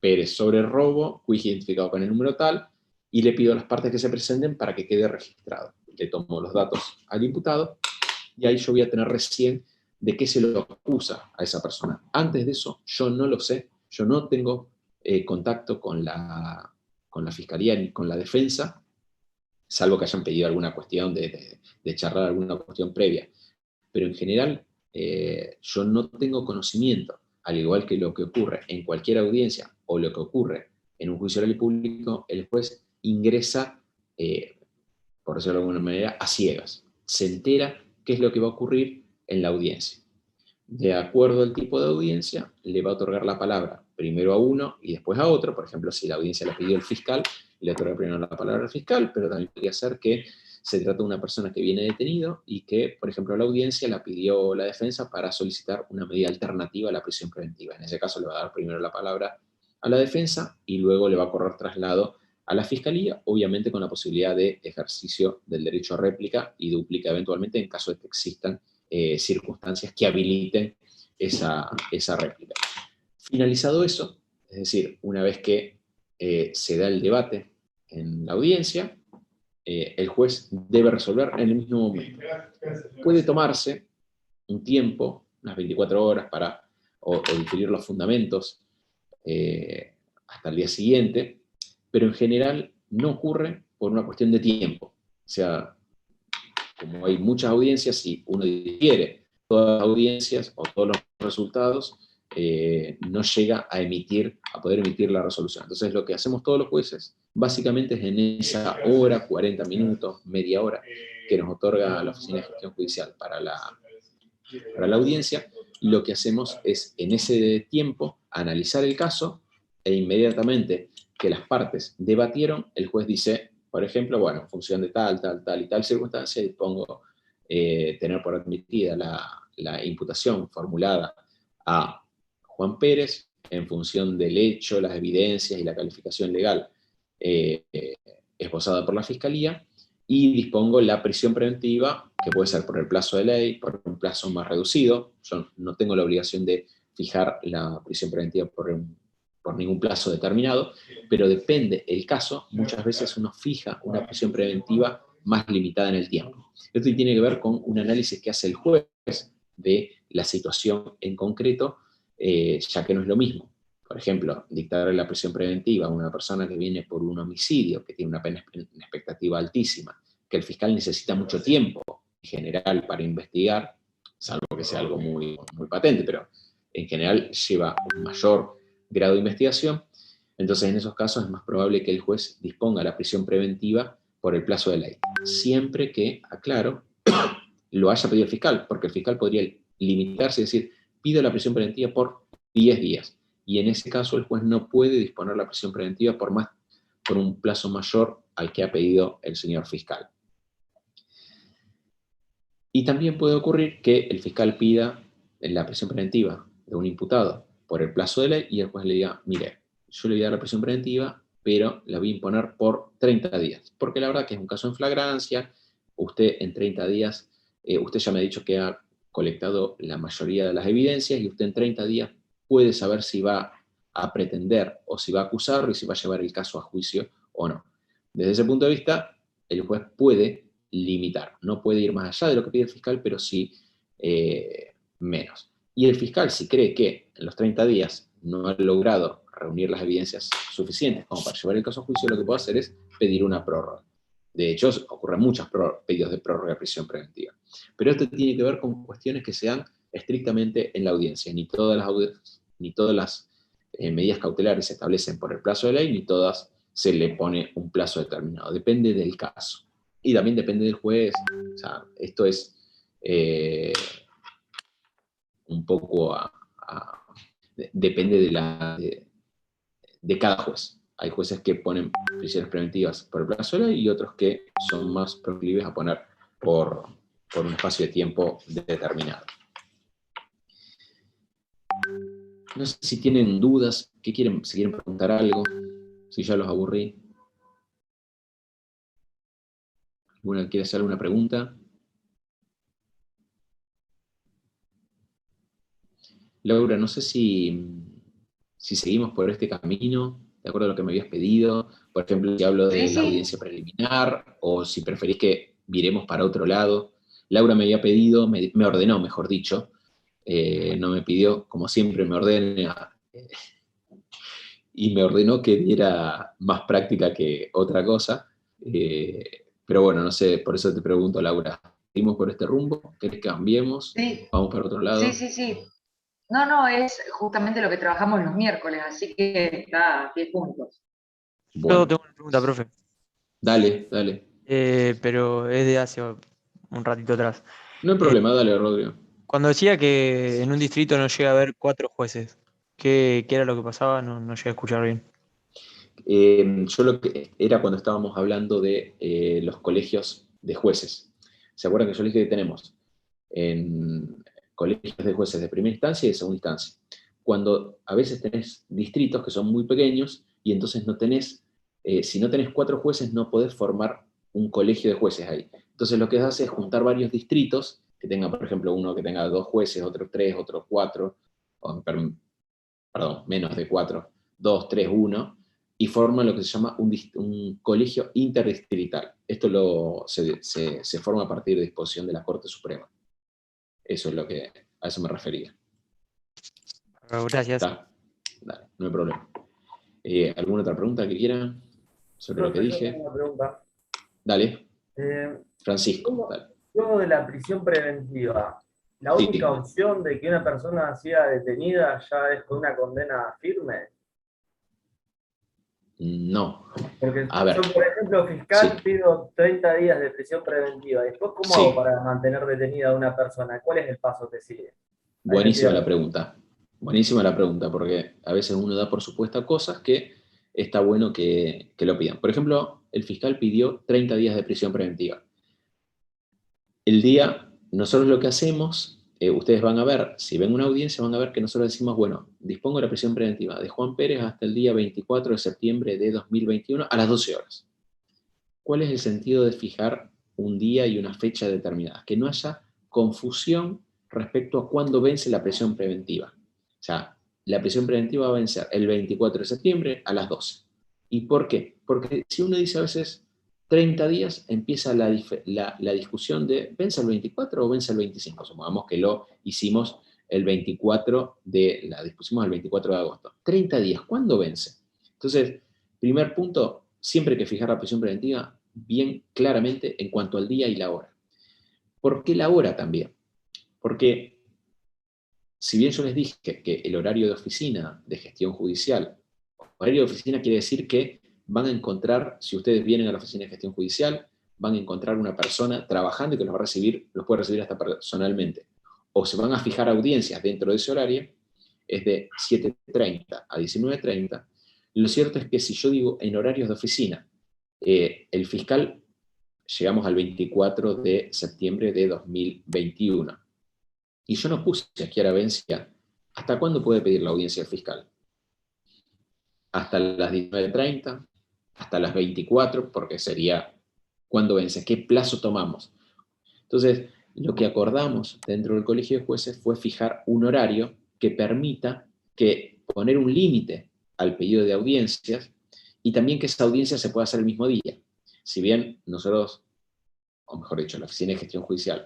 Pérez sobre robo, juicio identificado con el número tal, y le pido a las partes que se presenten para que quede registrado. Le tomo los datos al imputado, y ahí yo voy a tener recién de qué se lo acusa a esa persona. Antes de eso, yo no lo sé, yo no tengo contacto con la fiscalía ni con la defensa, salvo que hayan pedido alguna cuestión de charlar alguna cuestión previa. Pero en general, yo no tengo conocimiento, al igual que lo que ocurre en cualquier audiencia o lo que ocurre en un juicio oral y público, el juez ingresa, por decirlo de alguna manera, a ciegas. Se entera qué es lo que va a ocurrir en la audiencia. De acuerdo al tipo de audiencia, le va a otorgar la palabra primero a uno y después a otro. Por ejemplo, si la audiencia la pidió el fiscal, le otorga primero la palabra al fiscal, pero también podría ser que se trata de una persona que viene detenido y que, por ejemplo, la audiencia la pidió la defensa para solicitar una medida alternativa a la prisión preventiva. En ese caso le va a dar primero la palabra a la defensa y luego le va a correr traslado a la fiscalía, obviamente con la posibilidad de ejercicio del derecho a réplica y dúplica eventualmente en caso de que existan circunstancias que habiliten esa réplica. Finalizado eso, es decir, una vez que se da el debate en la audiencia, el juez debe resolver en el mismo momento. Puede tomarse un tiempo, unas 24 horas, o diferir los fundamentos hasta el día siguiente, pero en general no ocurre por una cuestión de tiempo. O sea, como hay muchas audiencias, si uno difiere todas las audiencias o todos los resultados, no llega a poder emitir la resolución. Entonces lo que hacemos todos los jueces básicamente es en esa hora, 40 minutos, media hora, que nos otorga la Oficina de Gestión Judicial para la audiencia. Lo que hacemos es, en ese tiempo, analizar el caso e inmediatamente que las partes debatieron, el juez dice, por ejemplo, bueno, en función de tal y tal circunstancia, dispongo tener por admitida la imputación formulada a Juan Pérez en función del hecho, las evidencias y la calificación legal esbozada por la Fiscalía, y dispongo la prisión preventiva, que puede ser por el plazo de ley, por un plazo más reducido. Yo no tengo la obligación de fijar la prisión preventiva por ningún plazo determinado, pero depende el caso, muchas veces uno fija una prisión preventiva más limitada en el tiempo. Esto tiene que ver con un análisis que hace el juez de la situación en concreto, ya que no es lo mismo. Por ejemplo, dictar la prisión preventiva a una persona que viene por un homicidio, que tiene una pena expectativa altísima, que el fiscal necesita mucho tiempo en general para investigar, salvo que sea algo muy, muy patente, pero en general lleva un mayor grado de investigación. Entonces, en esos casos es más probable que el juez disponga la prisión preventiva por el plazo de ley. Siempre que, aclaro, lo haya pedido el fiscal, porque el fiscal podría limitarse y decir, pido la prisión preventiva por 10 días. Y en ese caso el juez no puede disponer la prisión preventiva por un plazo mayor al que ha pedido el señor fiscal. Y también puede ocurrir que el fiscal pida la prisión preventiva de un imputado por el plazo de ley y el juez le diga, mire, yo le voy a dar la prisión preventiva, pero la voy a imponer por 30 días. Porque la verdad que es un caso en flagrancia, usted en 30 días, usted ya me ha dicho que ha colectado la mayoría de las evidencias y usted en 30 días puede saber si va a pretender o si va a acusar y si va a llevar el caso a juicio o no. Desde ese punto de vista, el juez puede limitar, no puede ir más allá de lo que pide el fiscal, pero sí menos. Y el fiscal, si cree que en los 30 días no ha logrado reunir las evidencias suficientes como para llevar el caso a juicio, lo que puede hacer es pedir una prórroga. De hecho, ocurren muchos pedidos de prórroga de prisión preventiva. Pero esto tiene que ver con cuestiones que se dan estrictamente en la audiencia. Ni todas las medidas cautelares se establecen por el plazo de ley, ni todas se le pone un plazo determinado. Depende del caso. Y también depende del juez. O sea, esto es un poco depende de cada juez. Hay jueces que ponen prisiones preventivas por el plazo de ley y otros que son más proclives a poner por un espacio de tiempo determinado. No sé si tienen dudas, si quieren preguntar algo, si ya los aburrí. ¿Alguna quiere hacer alguna pregunta? Laura, no sé si seguimos por este camino, de acuerdo a lo que me habías pedido. Por ejemplo, si hablo de la audiencia preliminar, o si preferís que viremos para otro lado. Laura me había pedido, me ordenó, mejor dicho, no me pidió, como siempre me ordena, y me ordenó que diera más práctica que otra cosa. Pero bueno, no sé, por eso te pregunto, Laura, ¿seguimos por este rumbo? ¿Querés que cambiemos? Sí. ¿Vamos para otro lado? Sí. No, es justamente lo que trabajamos los miércoles, así que está a 10 puntos. Bueno. Yo tengo una pregunta, profe. Dale. Pero es de hace un ratito atrás. No hay problema, dale, Rodrigo. Cuando decía que en un distrito no llega a haber 4 jueces, ¿qué era lo que pasaba? No llegué a escuchar bien. Yo lo que era cuando estábamos hablando de los colegios de jueces. ¿Se acuerdan que yo les dije que tenemos en colegios de jueces de primera instancia y de segunda instancia? Cuando a veces tenés distritos que son muy pequeños y entonces no tenés, si no tenés 4 jueces no podés formar un colegio de jueces ahí. Entonces lo que se hace es juntar varios distritos que tengan, por ejemplo, uno que tenga 2 jueces, otro 3, otro 4, perdón, menos de 4, 2, 3, 1, y forman lo que se llama un colegio interdistrital. Esto se forma a partir de disposición de la Corte Suprema. Eso es a eso me refería. Gracias. ¿Está? Dale, no hay problema. ¿Alguna otra pregunta que quieran sobre lo que dije? Una pregunta. Dale. Francisco, dale. Luego de la prisión preventiva, ¿la única opción de que una persona sea detenida ya es con una condena firme? No. Porque A ver. yo, por ejemplo, fiscal, Sí. pido 30 días de prisión preventiva. Después, ¿cómo Sí. hago para mantener detenida a una persona? ¿Cuál es el paso que sigue? Ahí me Buenísima la pierdo. pregunta. Buenísima la pregunta, porque a veces uno da por supuesto cosas que está bueno que lo pidan. Por ejemplo, el fiscal pidió 30 días de prisión preventiva. El día, nosotros lo que hacemos, ustedes van a ver, si ven una audiencia, van a ver que nosotros decimos, bueno, dispongo de la prisión preventiva de Juan Pérez hasta el día 24 de septiembre de 2021 a las 12 horas. ¿Cuál es el sentido de fijar un día y una fecha determinada? Que no haya confusión respecto a cuándo vence la prisión preventiva. O sea, la prisión preventiva va a vencer el 24 de septiembre a las 12. ¿Y por qué? Porque si uno dice a veces 30 días, empieza la discusión de ¿vence el 24 o vence el 25? Supongamos que lo hicimos el 24 la dispusimos el 24 de agosto. 30 días, ¿cuándo vence? Entonces, primer punto, siempre hay que fijar la prisión preventiva bien claramente en cuanto al día y la hora. ¿Por qué la hora también? Porque si bien yo les dije que el horario de oficina de gestión judicial, horario de oficina quiere decir que van a encontrar, si ustedes vienen a la oficina de gestión judicial, van a encontrar una persona trabajando y que los va a recibir, los puede recibir hasta personalmente. O se van a fijar audiencias dentro de ese horario, es de 7:30 a 19:30. Lo cierto es que si yo digo en horarios de oficina, el fiscal, llegamos al 24 de septiembre de 2021. Y yo no puse aquí a la audiencia, ¿hasta cuándo puede pedir la audiencia el fiscal? Hasta las 19:30, hasta las 24, porque sería cuándo vence, qué plazo tomamos. Entonces, lo que acordamos dentro del Colegio de Jueces fue fijar un horario que permita poner un límite al pedido de audiencias y también que esa audiencia se pueda hacer el mismo día. Si bien nosotros, o mejor dicho, la Oficina de Gestión Judicial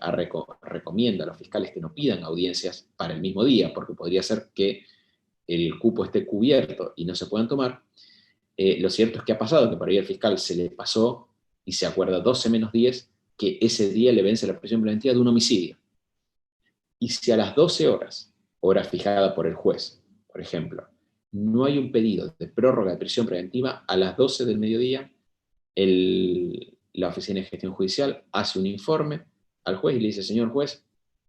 recomienda a los fiscales que no pidan audiencias para el mismo día, porque podría ser que el cupo esté cubierto y no se puedan tomar, lo cierto es que ha pasado que por ahí al fiscal se le pasó y se acuerda 12 menos 10 que ese día le vence la prisión preventiva de un homicidio. Y si a las 12 horas, hora fijada por el juez, por ejemplo, no hay un pedido de prórroga de prisión preventiva, a las 12 del mediodía la Oficina de Gestión Judicial hace un informe al juez y le dice, señor juez,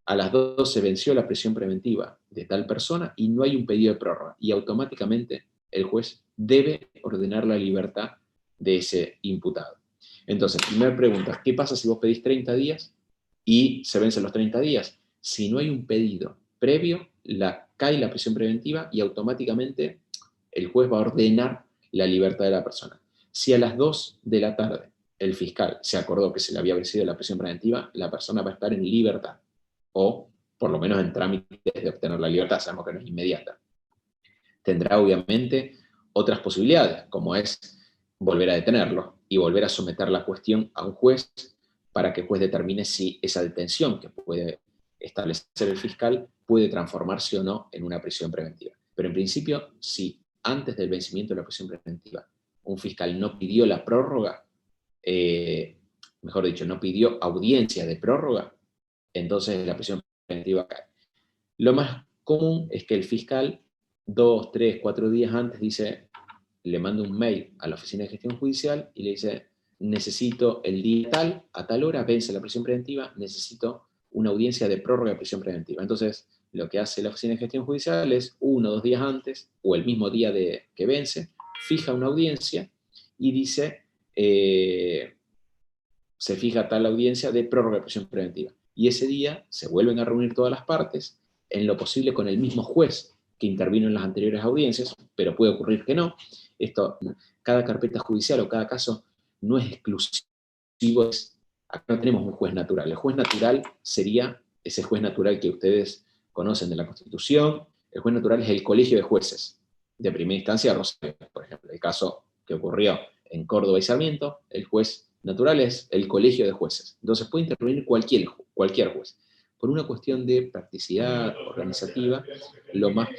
a las 12 venció la prisión preventiva de tal persona y no hay un pedido de prórroga. Y automáticamente el juez debe ordenar la libertad de ese imputado. Entonces, primera pregunta, ¿qué pasa si vos pedís 30 días y se vencen los 30 días? Si no hay un pedido previo, cae la prisión preventiva y automáticamente el juez va a ordenar la libertad de la persona. Si a las 2 de la tarde el fiscal se acordó que se le había vencido la prisión preventiva, la persona va a estar en libertad, o por lo menos en trámites de obtener la libertad, sabemos que no es inmediata. Tendrá obviamente otras posibilidades, como es volver a detenerlo y volver a someter la cuestión a un juez para que el juez determine si esa detención que puede establecer el fiscal puede transformarse o no en una prisión preventiva. Pero en principio, si antes del vencimiento de la prisión preventiva un fiscal no pidió la prórroga, mejor dicho, no pidió audiencia de prórroga, entonces la prisión preventiva cae. Lo más común es que el fiscal 2, 3, 4 días antes le manda un mail a la Oficina de Gestión Judicial y le dice, necesito el día tal, a tal hora, vence la prisión preventiva, necesito una audiencia de prórroga de prisión preventiva. Entonces, lo que hace la Oficina de Gestión Judicial es 1 o 2 días antes, o el mismo día que vence, fija una audiencia y dice, se fija tal audiencia de prórroga de prisión preventiva. Y ese día se vuelven a reunir todas las partes, en lo posible con el mismo juez que intervino en las anteriores audiencias, pero puede ocurrir que no. Cada carpeta judicial o cada caso no es exclusivo. Acá no tenemos un juez natural. El juez natural sería ese juez natural que ustedes conocen de la Constitución. El juez natural es el colegio de jueces de primera instancia, Rosario, por ejemplo. El caso que ocurrió en Córdoba y Sarmiento, el juez natural es el colegio de jueces. Entonces puede intervenir cualquier juez. Por una cuestión de practicidad organizativa, lo más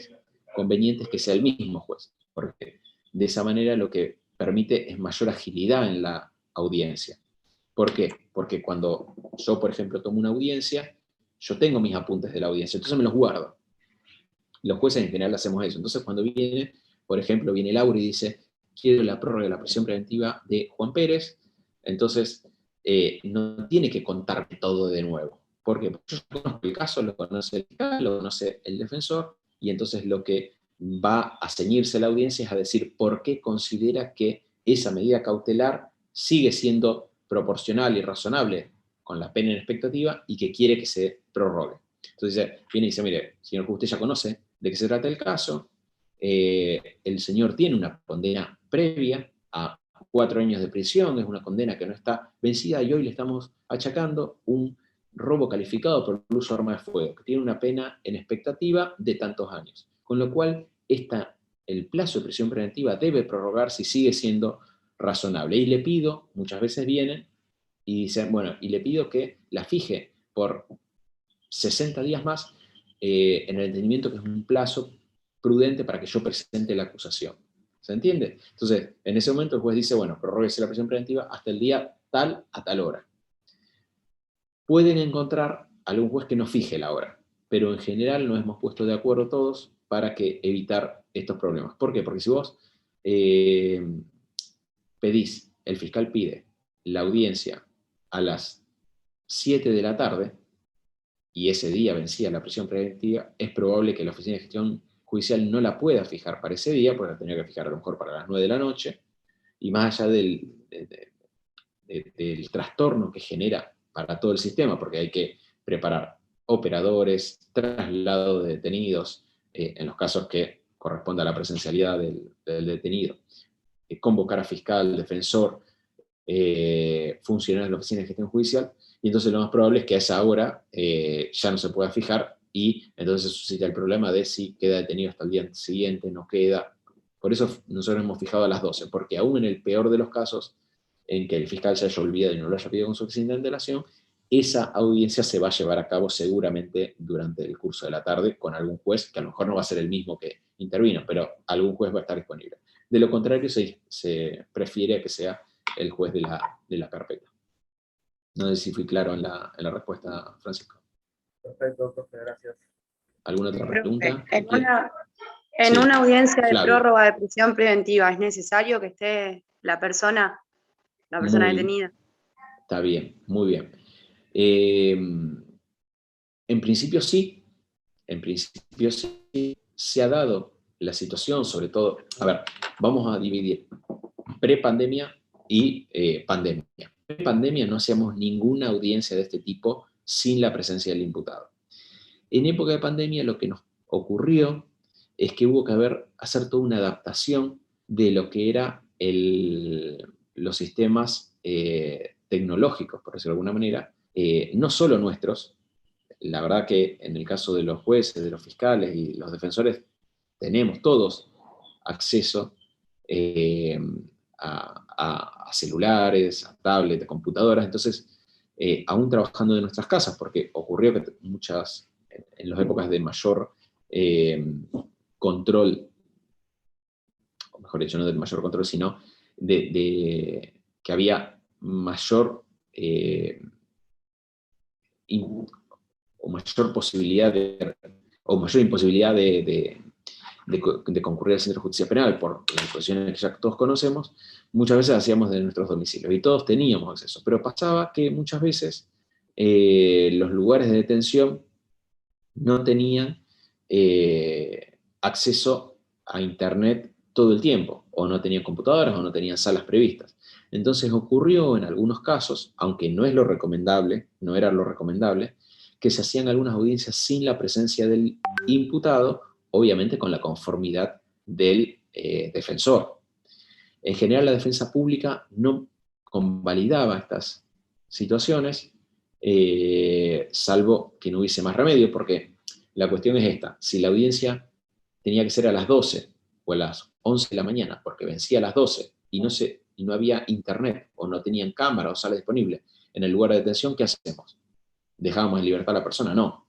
conveniente es que sea el mismo juez, porque de esa manera lo que permite es mayor agilidad en la audiencia. ¿Por qué? Porque cuando yo, por ejemplo, tomo una audiencia, yo tengo mis apuntes de la audiencia, entonces me los guardo. Los jueces en general hacemos eso. Entonces cuando viene, por ejemplo, viene Laura y dice, quiero la prórroga de la prisión preventiva de Juan Pérez, entonces no tiene que contarme todo de nuevo. ¿Por qué? Porque yo conozco el caso, lo conoce el fiscal, lo conoce el defensor, y entonces lo que va a ceñirse la audiencia es a decir por qué considera que esa medida cautelar sigue siendo proporcional y razonable con la pena en expectativa y que quiere que se prorrogue. Entonces viene y dice, mire, señor juez, usted ya conoce de qué se trata el caso, el señor tiene una condena previa a 4 años de prisión, es una condena que no está vencida y hoy le estamos achacando un robo calificado por el uso de arma de fuego, que tiene una pena en expectativa de tantos años. Con lo cual, el plazo de prisión preventiva debe prorrogarse y sigue siendo razonable. Y le pido, muchas veces vienen y dicen, bueno, y le pido que la fije por 60 días más, en el entendimiento que es un plazo prudente para que yo presente la acusación. ¿Se entiende? Entonces, en ese momento el juez dice, bueno, prorróguese la prisión preventiva hasta el día tal a tal hora. Pueden encontrar algún juez que no fije la hora, pero en general nos hemos puesto de acuerdo todos para evitar estos problemas. ¿Por qué? Porque si vos pedís, el fiscal pide la audiencia a las 7 de la tarde, y ese día vencía la prisión preventiva, es probable que la Oficina de Gestión Judicial no la pueda fijar para ese día, porque la tendría que fijar a lo mejor para las 9 de la noche, y más allá del trastorno que genera para todo el sistema, porque hay que preparar operadores, traslado de detenidos, en los casos que corresponda a la presencialidad del detenido, convocar a fiscal, defensor, funcionarios de la Oficina de Gestión Judicial, y entonces lo más probable es que a esa hora ya no se pueda fijar, y entonces se suscita el problema de si queda detenido hasta el día siguiente, no queda. Por eso nosotros hemos fijado a las 12, porque aún en el peor de los casos, en que el fiscal se haya olvidado y no lo haya pedido con suficiente antelación, esa audiencia se va a llevar a cabo seguramente durante el curso de la tarde con algún juez, que a lo mejor no va a ser el mismo que intervino, pero algún juez va a estar disponible. De lo contrario, se prefiere que sea el juez de la carpeta. No sé si fui claro en la respuesta, Francisco. Perfecto, profe, gracias. ¿Alguna otra pregunta? En Sí, una audiencia de Flavio. prórroga de prisión preventiva, ¿es necesario que esté la persona detenida? Está bien, muy bien. En principio sí, se ha dado la situación, sobre todo, a ver, vamos a dividir prepandemia y pandemia. Pre-pandemia no hacíamos ninguna audiencia de este tipo sin la presencia del imputado. En época de pandemia lo que nos ocurrió es que hubo que hacer toda una adaptación de lo que eran los sistemas tecnológicos, por decirlo de alguna manera, no solo nuestros. La verdad que en el caso de los jueces, de los fiscales y los defensores, tenemos todos acceso a celulares, a tablets, a computadoras, entonces, aún trabajando de nuestras casas, porque ocurrió que en las épocas de mayor control, o mejor dicho, no de mayor control, sino que había mayor o mayor posibilidad o mayor imposibilidad de concurrir al centro de justicia penal por las disposiciones que ya todos conocemos, muchas veces hacíamos de nuestros domicilios y todos teníamos acceso, pero pasaba que muchas veces los lugares de detención no tenían acceso a internet todo el tiempo, o no tenían computadoras o no tenían salas previstas. Entonces ocurrió en algunos casos, aunque no es lo recomendable, no era lo recomendable, que se hacían algunas audiencias sin la presencia del imputado, obviamente con la conformidad del defensor. En general, la defensa pública no convalidaba estas situaciones, salvo que no hubiese más remedio, porque la cuestión es esta: si la audiencia tenía que ser a las 12 o a las 11 de la mañana, porque vencía a las 12 y no había internet, o no tenían cámara o sala disponible en el lugar de detención, ¿qué hacemos? ¿Dejábamos en libertad a la persona? No.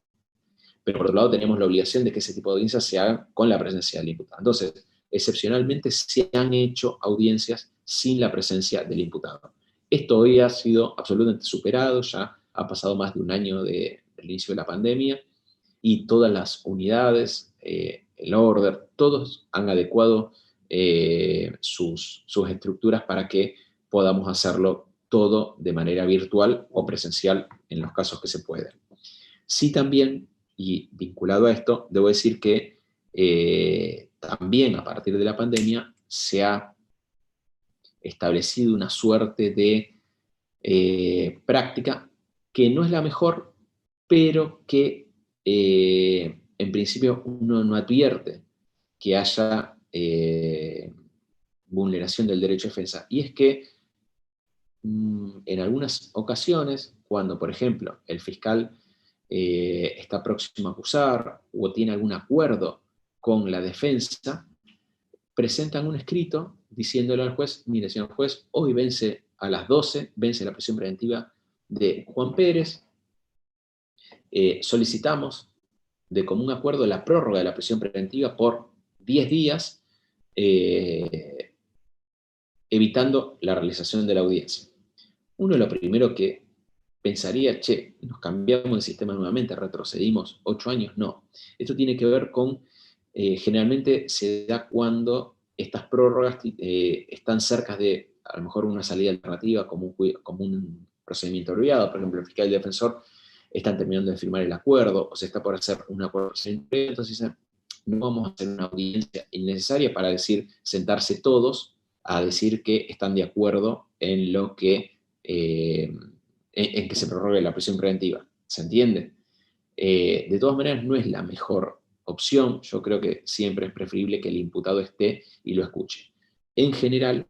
Pero por otro lado tenemos la obligación de que ese tipo de audiencias se hagan con la presencia del imputado. Entonces, excepcionalmente se han hecho audiencias sin la presencia del imputado. Esto hoy ha sido absolutamente superado, ya ha pasado más de un año del inicio de la pandemia, y todas las unidades, el order, todos han adecuado sus estructuras para que podamos hacerlo todo de manera virtual o presencial en los casos que se pueden. Sí, también, y vinculado a esto, debo decir que también a partir de la pandemia se ha establecido una suerte de práctica que no es la mejor, pero que en principio uno no advierte que haya vulneración del derecho de defensa. Y es que en algunas ocasiones, cuando por ejemplo el fiscal está próximo a acusar o tiene algún acuerdo con la defensa, presentan un escrito diciéndole al juez: mire, señor juez, hoy vence a las 12, vence la prisión preventiva de Juan Pérez, solicitamos de común acuerdo la prórroga de la prisión preventiva por 10 días, evitando la realización de la audiencia. Uno lo primero que pensaría, che, nos cambiamos el sistema nuevamente, retrocedimos 8 años, no. Esto tiene que ver con, generalmente se da cuando estas prórrogas están cerca de, a lo mejor, una salida alternativa, como un procedimiento abreviado. Por ejemplo, el fiscal y el defensor están terminando de firmar el acuerdo, o se está por hacer un acuerdo, entonces dicen, no vamos a hacer una audiencia innecesaria para decir, sentarse todos a decir que están de acuerdo en lo que en que se prorrogue la prisión preventiva. ¿Se entiende? De todas maneras, no es la mejor opción. Yo creo que siempre es preferible que el imputado esté y lo escuche. En general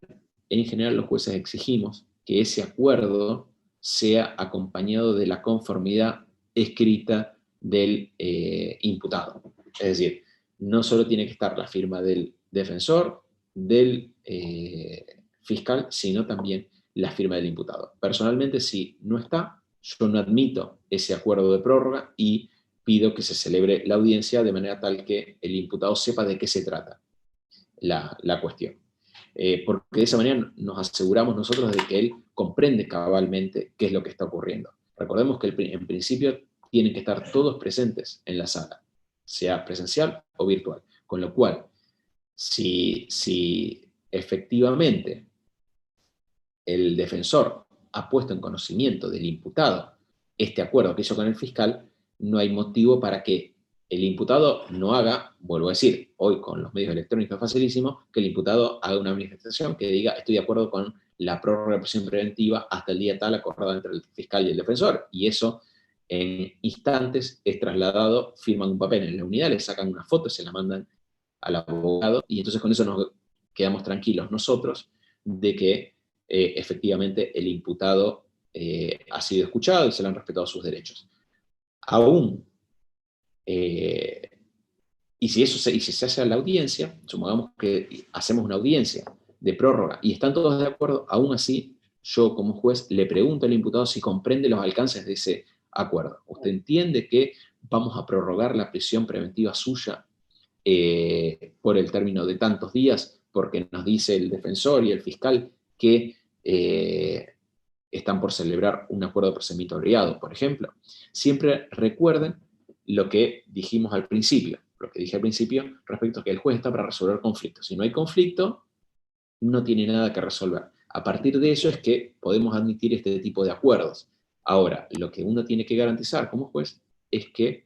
los jueces exigimos que ese acuerdo sea acompañado de la conformidad escrita del imputado. Es decir, no solo tiene que estar la firma del defensor, del fiscal, sino también la firma del imputado. Personalmente, si no está, yo no admito ese acuerdo de prórroga y pido que se celebre la audiencia de manera tal que el imputado sepa de qué se trata la cuestión. Porque de esa manera nos aseguramos nosotros de que él comprende cabalmente qué es lo que está ocurriendo. Recordemos que en principio tienen que estar todos presentes en la sala, sea presencial o virtual. Con lo cual, si efectivamente el defensor ha puesto en conocimiento del imputado este acuerdo que hizo con el fiscal, no hay motivo para que el imputado no haga, vuelvo a decir, hoy con los medios electrónicos es facilísimo, que el imputado haga una manifestación que diga: estoy de acuerdo con la prórroga de prisión preventiva hasta el día tal acordada entre el fiscal y el defensor, y eso en instantes es trasladado, firman un papel en la unidad, le sacan una foto, se la mandan al abogado, y entonces con eso nos quedamos tranquilos nosotros de que efectivamente el imputado ha sido escuchado y se le han respetado sus derechos. Aún, y si se hace a la audiencia, supongamos que hacemos una audiencia de prórroga y están todos de acuerdo, aún así yo como juez le pregunto al imputado si comprende los alcances de ese acuerdo. ¿Usted entiende que vamos a prorrogar la prisión preventiva suya por el término de tantos días, porque nos dice el defensor y el fiscal que están por celebrar un acuerdo de procedimiento abreviado, por ejemplo? Siempre recuerden lo que dijimos al principio, lo que dije al principio respecto a que el juez está para resolver conflictos. Si no hay conflicto, no tiene nada que resolver. A partir de eso es que podemos admitir este tipo de acuerdos. Ahora, lo que uno tiene que garantizar como juez es que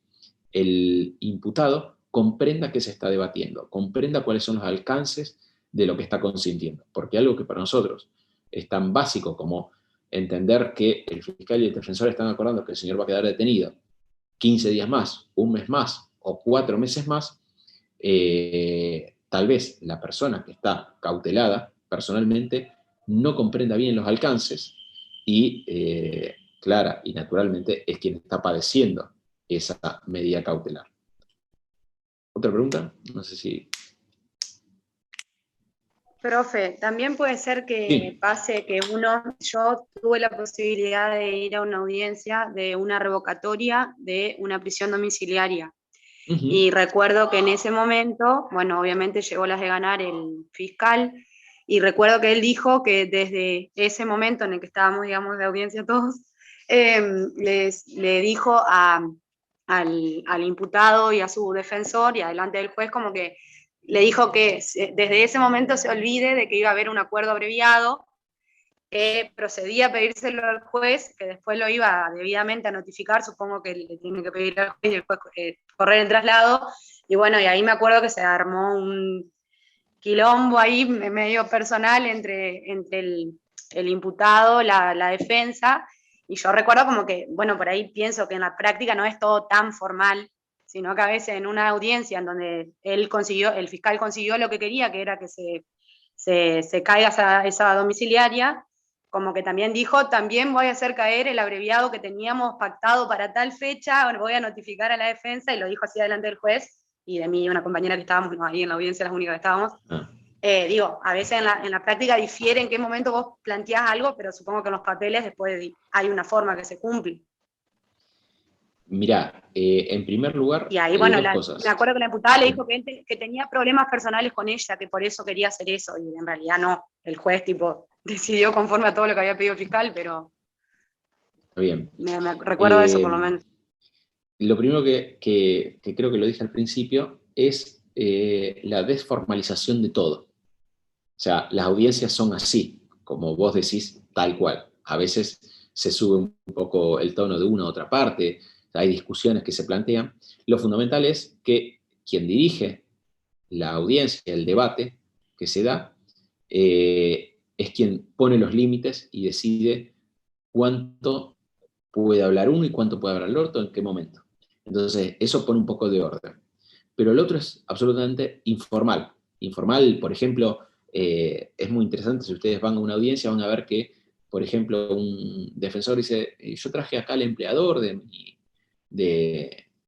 el imputado comprenda qué se está debatiendo, comprenda cuáles son los alcances de lo que está consintiendo. Porque algo que para nosotros es tan básico como entender que el fiscal y el defensor están acordando que el señor va a quedar detenido 15 días más, un mes más o 4 meses más, tal vez la persona que está cautelada personalmente no comprenda bien los alcances y clara y naturalmente es quien está padeciendo esa medida cautelar. ¿Otra pregunta? No sé si... Profe, también puede ser que Sí. pase que yo tuve la posibilidad de ir a una audiencia de una revocatoria de una prisión domiciliaria. Ujú. Y recuerdo que en ese momento, bueno, obviamente llegó las de ganar el fiscal, y recuerdo que él dijo que desde ese momento en el que estábamos, digamos, de audiencia todos, le dijo al imputado y a su defensor y adelante del juez como que le dijo que desde ese momento se olvide de que iba a haber un acuerdo abreviado, que procedía a pedírselo al juez, que después lo iba debidamente a notificar, supongo que le tiene que pedir al juez y el juez correr el traslado, y bueno, y ahí me acuerdo que se armó un quilombo ahí medio personal entre el imputado, la defensa, y yo recuerdo como que, bueno, por ahí pienso que en la práctica no es todo tan formal, sino que a veces en una audiencia en donde el fiscal consiguió lo que quería, que era que se caiga esa domiciliaria, como que también dijo, también voy a hacer caer el abreviado que teníamos pactado para tal fecha, voy a notificar a la defensa, y lo dijo así delante del juez, y de mí y una compañera que estábamos ahí en la audiencia, las únicas que estábamos. Digo, a veces en la práctica difiere en qué momento vos planteás algo, pero supongo que en los papeles después hay una forma que se cumple. Mirá, en primer lugar, Y ahí, bueno, dos cosas. me acuerdo que la imputada le dijo que tenía problemas personales con ella, que por eso quería hacer eso, y en realidad no. El juez, tipo, decidió conforme a todo lo que había pedido el fiscal, pero Está bien. me recuerdo eso por lo menos. Lo primero que creo que lo dije al principio es la desformalización de todo. O sea, las audiencias son así, como vos decís, tal cual. A veces se sube un poco el tono de una u otra parte, hay discusiones que se plantean. Lo fundamental es que quien dirige la audiencia, el debate que se da, es quien pone los límites y decide cuánto puede hablar uno y cuánto puede hablar el otro, en qué momento. Entonces, eso pone un poco de orden. Pero el otro es absolutamente informal. Informal, por ejemplo, es muy interesante, si ustedes van a una audiencia van a ver que, por ejemplo, un defensor dice, yo traje acá al empleador de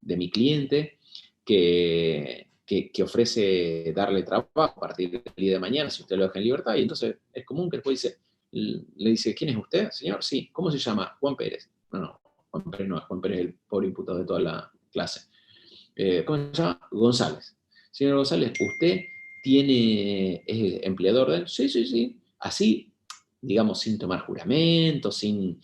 mi cliente que ofrece darle trabajo a partir del día de mañana, si usted lo deja en libertad, y entonces es común que después le dice, ¿quién es usted, señor? Sí, ¿cómo se llama? Juan Pérez. No, Juan Pérez no, Juan Pérez es el pobre imputado de toda la clase. ¿Cómo se llama? González. Señor González, ¿usted es empleador de él? Sí, sí, sí. Así, digamos, sin tomar juramento, sin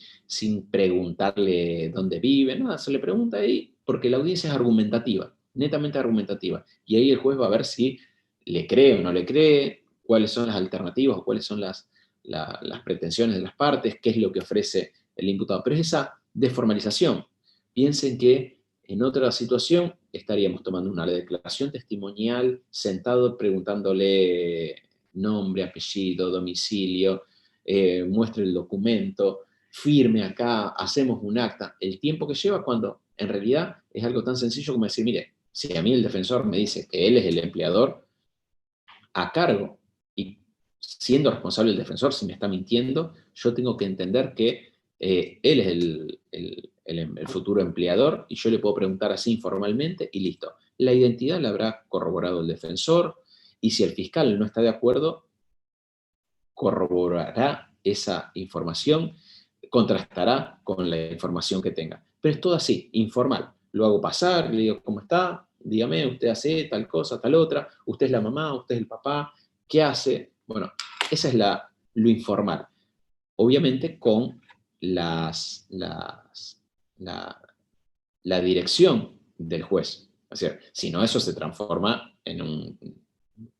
preguntarle dónde vive, nada, se le pregunta ahí, porque la audiencia es argumentativa, netamente argumentativa, y ahí el juez va a ver si le cree o no le cree, cuáles son las alternativas o cuáles son las pretensiones de las partes, qué es lo que ofrece el imputado. Pero es esa desformalización. Piensen que en otra situación estaríamos tomando una declaración testimonial, sentado preguntándole nombre, apellido, domicilio, muestre el documento, firme acá, hacemos un acta. El tiempo que lleva cuando en realidad es algo tan sencillo como decir, mire, si a mí el defensor me dice que él es el empleador, a cargo, y siendo responsable el defensor, si me está mintiendo, yo tengo que entender que él es el futuro empleador y yo le puedo preguntar así informalmente y listo. La identidad la habrá corroborado el defensor y si el fiscal no está de acuerdo, corroborará esa información, contrastará con la información que tenga. Pero es todo así, informal. Lo hago pasar, le digo, ¿cómo está? Dígame, usted hace tal cosa, tal otra, usted es la mamá, usted es el papá, ¿qué hace? Bueno, esa es lo informal. Obviamente con la dirección del juez. O sea, si no, eso se transforma en un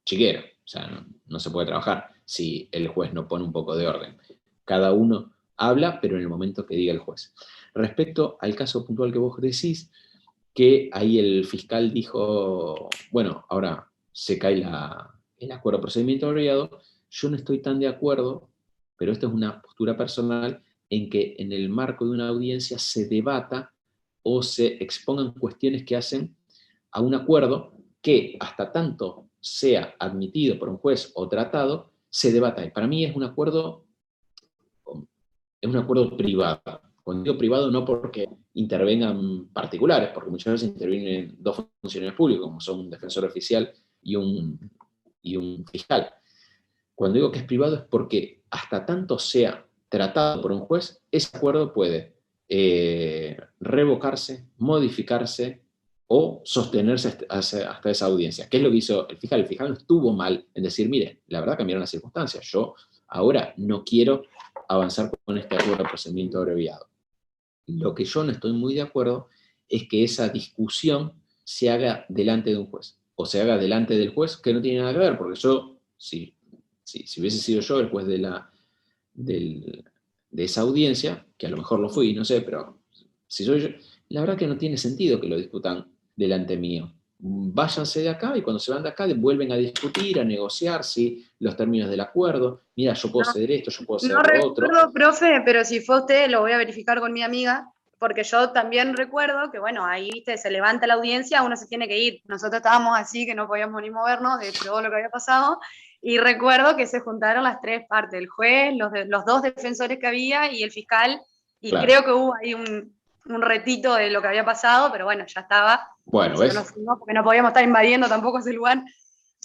chiquero. O sea, no se puede trabajar si el juez no pone un poco de orden. Cada uno habla, pero en el momento que diga el juez. Respecto al caso puntual que vos decís, que ahí el fiscal dijo, bueno, ahora se cae el acuerdo de procedimiento abreviado, yo no estoy tan de acuerdo, pero esta es una postura personal, en que en el marco de una audiencia se debata o se expongan cuestiones que hacen a un acuerdo que hasta tanto sea admitido por un juez o tratado, se debata. Y para mí es un acuerdo privado. Cuando digo privado no porque intervengan particulares, porque muchas veces intervienen dos funcionarios públicos, como son un defensor oficial y un fiscal. Cuando digo que es privado es porque hasta tanto sea tratado por un juez, ese acuerdo puede revocarse, modificarse o sostenerse hasta esa audiencia. ¿Qué es lo que hizo el fiscal? El fiscal no estuvo mal en decir, mire, la verdad cambiaron las circunstancias, yo ahora no quiero avanzar con este acuerdo de procedimiento abreviado. Lo que yo no estoy muy de acuerdo es que esa discusión se haga delante de un juez. o se haga delante del juez, que no tiene nada que ver, porque yo, si hubiese sido yo el juez de esa audiencia, que a lo mejor lo fui, no sé, pero si soy yo, la verdad que no tiene sentido que lo discutan delante mío. Váyanse de acá y cuando se van de acá vuelven a discutir, a negociar los términos del acuerdo. Mira, yo puedo ceder esto, yo puedo ceder No lo otro. recuerdo, profe, pero si fue usted, lo voy a verificar con mi amiga, porque yo también recuerdo que, bueno, ahí, viste, se levanta la audiencia, uno se tiene que ir. Nosotros estábamos así, que no podíamos ni movernos de todo lo que había pasado, y recuerdo que se juntaron las tres partes, el juez, los dos defensores que había y el fiscal, y Claro. creo que hubo ahí un retito de lo que había pasado, pero bueno, ya estaba. Bueno, Si no ¿ves? nos fuimos, porque no podíamos estar invadiendo tampoco ese lugar.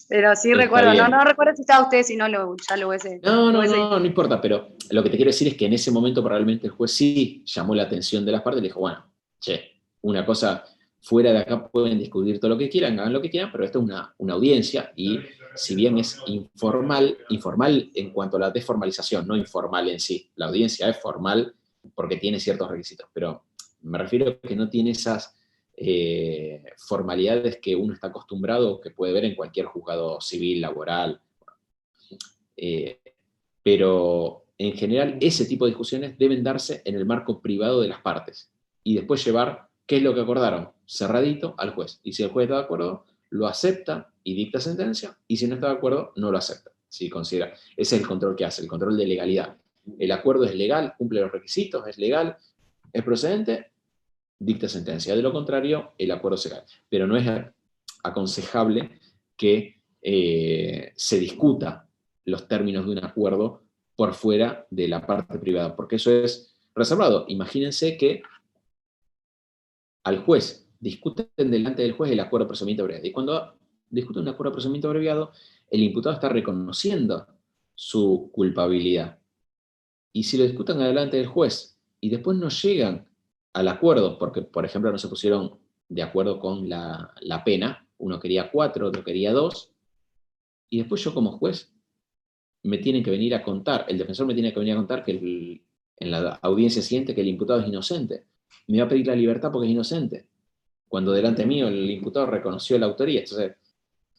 Pero sí Está recuerdo, bien. no recuerdo si estaba usted, si no ya lo hubiese. No importa, pero lo que te quiero decir es que en ese momento probablemente el juez sí llamó la atención de las partes y le dijo, bueno, che, una cosa, fuera de acá pueden discutir todo lo que quieran, hagan lo que quieran, pero esto es una audiencia y si bien es informal en cuanto a la desformalización, no informal en sí, la audiencia es formal porque tiene ciertos requisitos, pero me refiero a que no tiene esas formalidades que uno está acostumbrado, que puede ver en cualquier juzgado civil, laboral, pero en general ese tipo de discusiones deben darse en el marco privado de las partes y después llevar qué es lo que acordaron, cerradito al juez. Y si el juez está de acuerdo, lo acepta y dicta sentencia, y si no está de acuerdo, no lo acepta. Si considera, ese es el control que hace, el control de legalidad. El acuerdo es legal, cumple los requisitos, es legal, es procedente, dicta sentencia. De lo contrario, el acuerdo se cae. Pero no es aconsejable que se discuta los términos de un acuerdo por fuera de la parte privada, porque eso es reservado. Imagínense que al juez discuten delante del juez el acuerdo de procedimiento abreviado. Y cuando discuten un acuerdo de procedimiento abreviado, el imputado está reconociendo su culpabilidad. Y si lo discutan delante del juez y después no llegan al acuerdo, porque, por ejemplo, no se pusieron de acuerdo con la pena, uno quería 4, otro quería 2, y después yo como juez me tienen que venir a contar, el defensor me tiene que venir a contar que en la audiencia siguiente que el imputado es inocente. Me va a pedir la libertad porque es inocente, cuando delante mío el imputado reconoció la autoría. Entonces,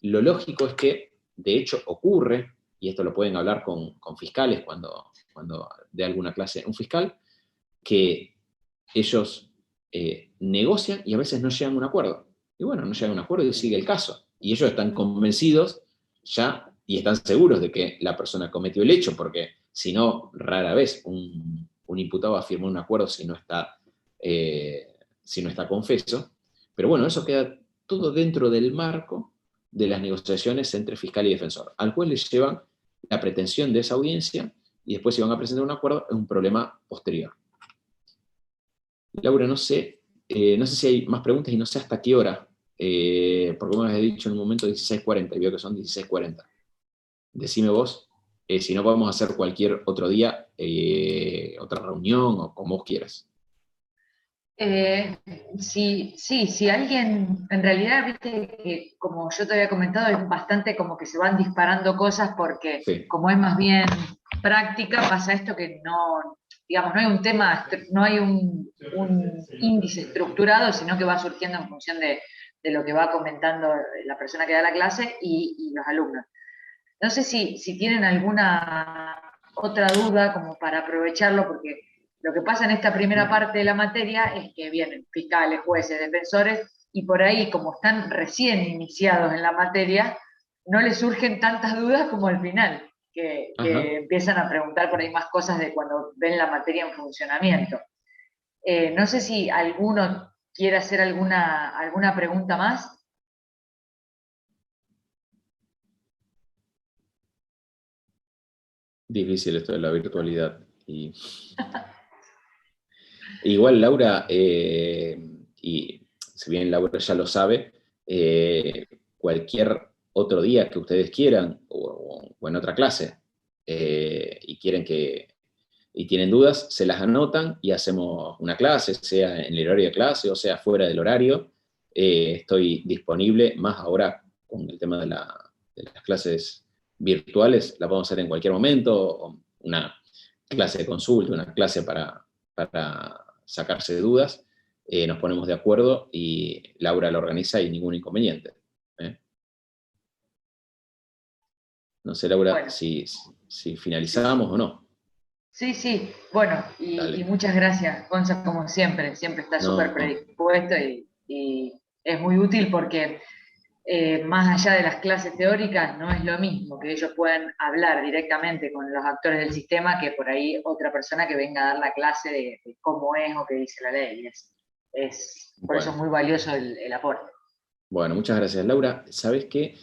lo lógico es que, de hecho, ocurre, y esto lo pueden hablar con fiscales cuando dé alguna clase un fiscal, que ellos negocian y a veces no llegan a un acuerdo. Y bueno, no llegan a un acuerdo y sigue el caso. Y ellos están convencidos ya y están seguros de que la persona cometió el hecho, porque si no, rara vez un imputado va a firmar un acuerdo si no está confeso. Pero bueno, eso queda todo dentro del marco de las negociaciones entre fiscal y defensor. Al juez le llevan la pretensión de esa audiencia y después si van a presentar un acuerdo es un problema posterior. Laura, no sé si hay más preguntas y no sé hasta qué hora, porque me habías dicho en un momento 16:40 y veo que son 16:40. Decime vos, si no podemos hacer cualquier otro día, otra reunión o como vos quieras. Si alguien, en realidad, viste que como yo te había comentado, es bastante como que se van disparando cosas porque Sí. como es más bien práctica, pasa esto que no, digamos, no hay un tema, no hay un índice estructurado, sino que va surgiendo en función de lo que va comentando la persona que da la clase y los alumnos. No sé si tienen alguna otra duda como para aprovecharlo, porque lo que pasa en esta primera parte de la materia es que vienen fiscales, jueces, defensores, y por ahí, como están recién iniciados en la materia, no les surgen tantas dudas como al final, que empiezan a preguntar por ahí más cosas de cuando ven la materia en funcionamiento. No sé si alguno quiere hacer alguna pregunta más. Difícil esto de la virtualidad. Igual, Laura, y si bien Laura ya lo sabe, cualquier otro día que ustedes quieran, o en otra clase, y tienen dudas, se las anotan y hacemos una clase, sea en el horario de clase o sea fuera del horario. Estoy disponible, más ahora con el tema de las clases virtuales, la podemos hacer en cualquier momento, una clase de consulta, una clase para sacarse de dudas, nos ponemos de acuerdo y Laura lo organiza y ningún inconveniente. No sé, Laura, Bueno. si finalizamos o no. Sí, sí, bueno, Dale. y muchas gracias, Gonza, como siempre está No, súper no. predispuesto y es muy útil porque más allá de las clases teóricas, no es lo mismo que ellos puedan hablar directamente con los actores del sistema que por ahí otra persona que venga a dar la clase de cómo es o qué dice la ley. Por eso es muy valioso el aporte. Bueno, muchas gracias, Laura. ¿Sabes qué?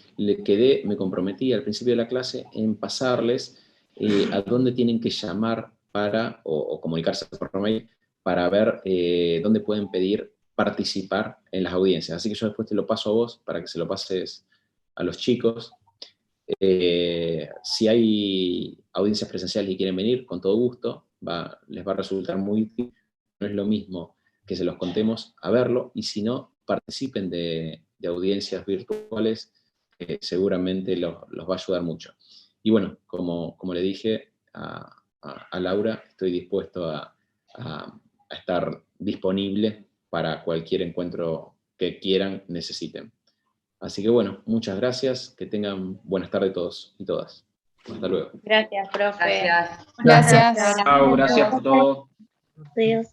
Me comprometí al principio de la clase en pasarles a dónde tienen que llamar o comunicarse por mail para ver dónde pueden pedir participar en las audiencias. Así que yo después te lo paso a vos para que se lo pases a los chicos. Si hay audiencias presenciales y quieren venir, con todo gusto, les va a resultar muy útil. No es lo mismo que se los contemos a verlo, y si no, participen de audiencias virtuales, seguramente los va a ayudar mucho. Y bueno, como le dije a Laura, estoy dispuesto a estar disponible para cualquier encuentro que quieran, necesiten. Así que bueno, muchas gracias, que tengan buenas tardes todos y todas. Hasta luego. Gracias, profe. Gracias. Gracias. Chao, gracias por todo. Adiós.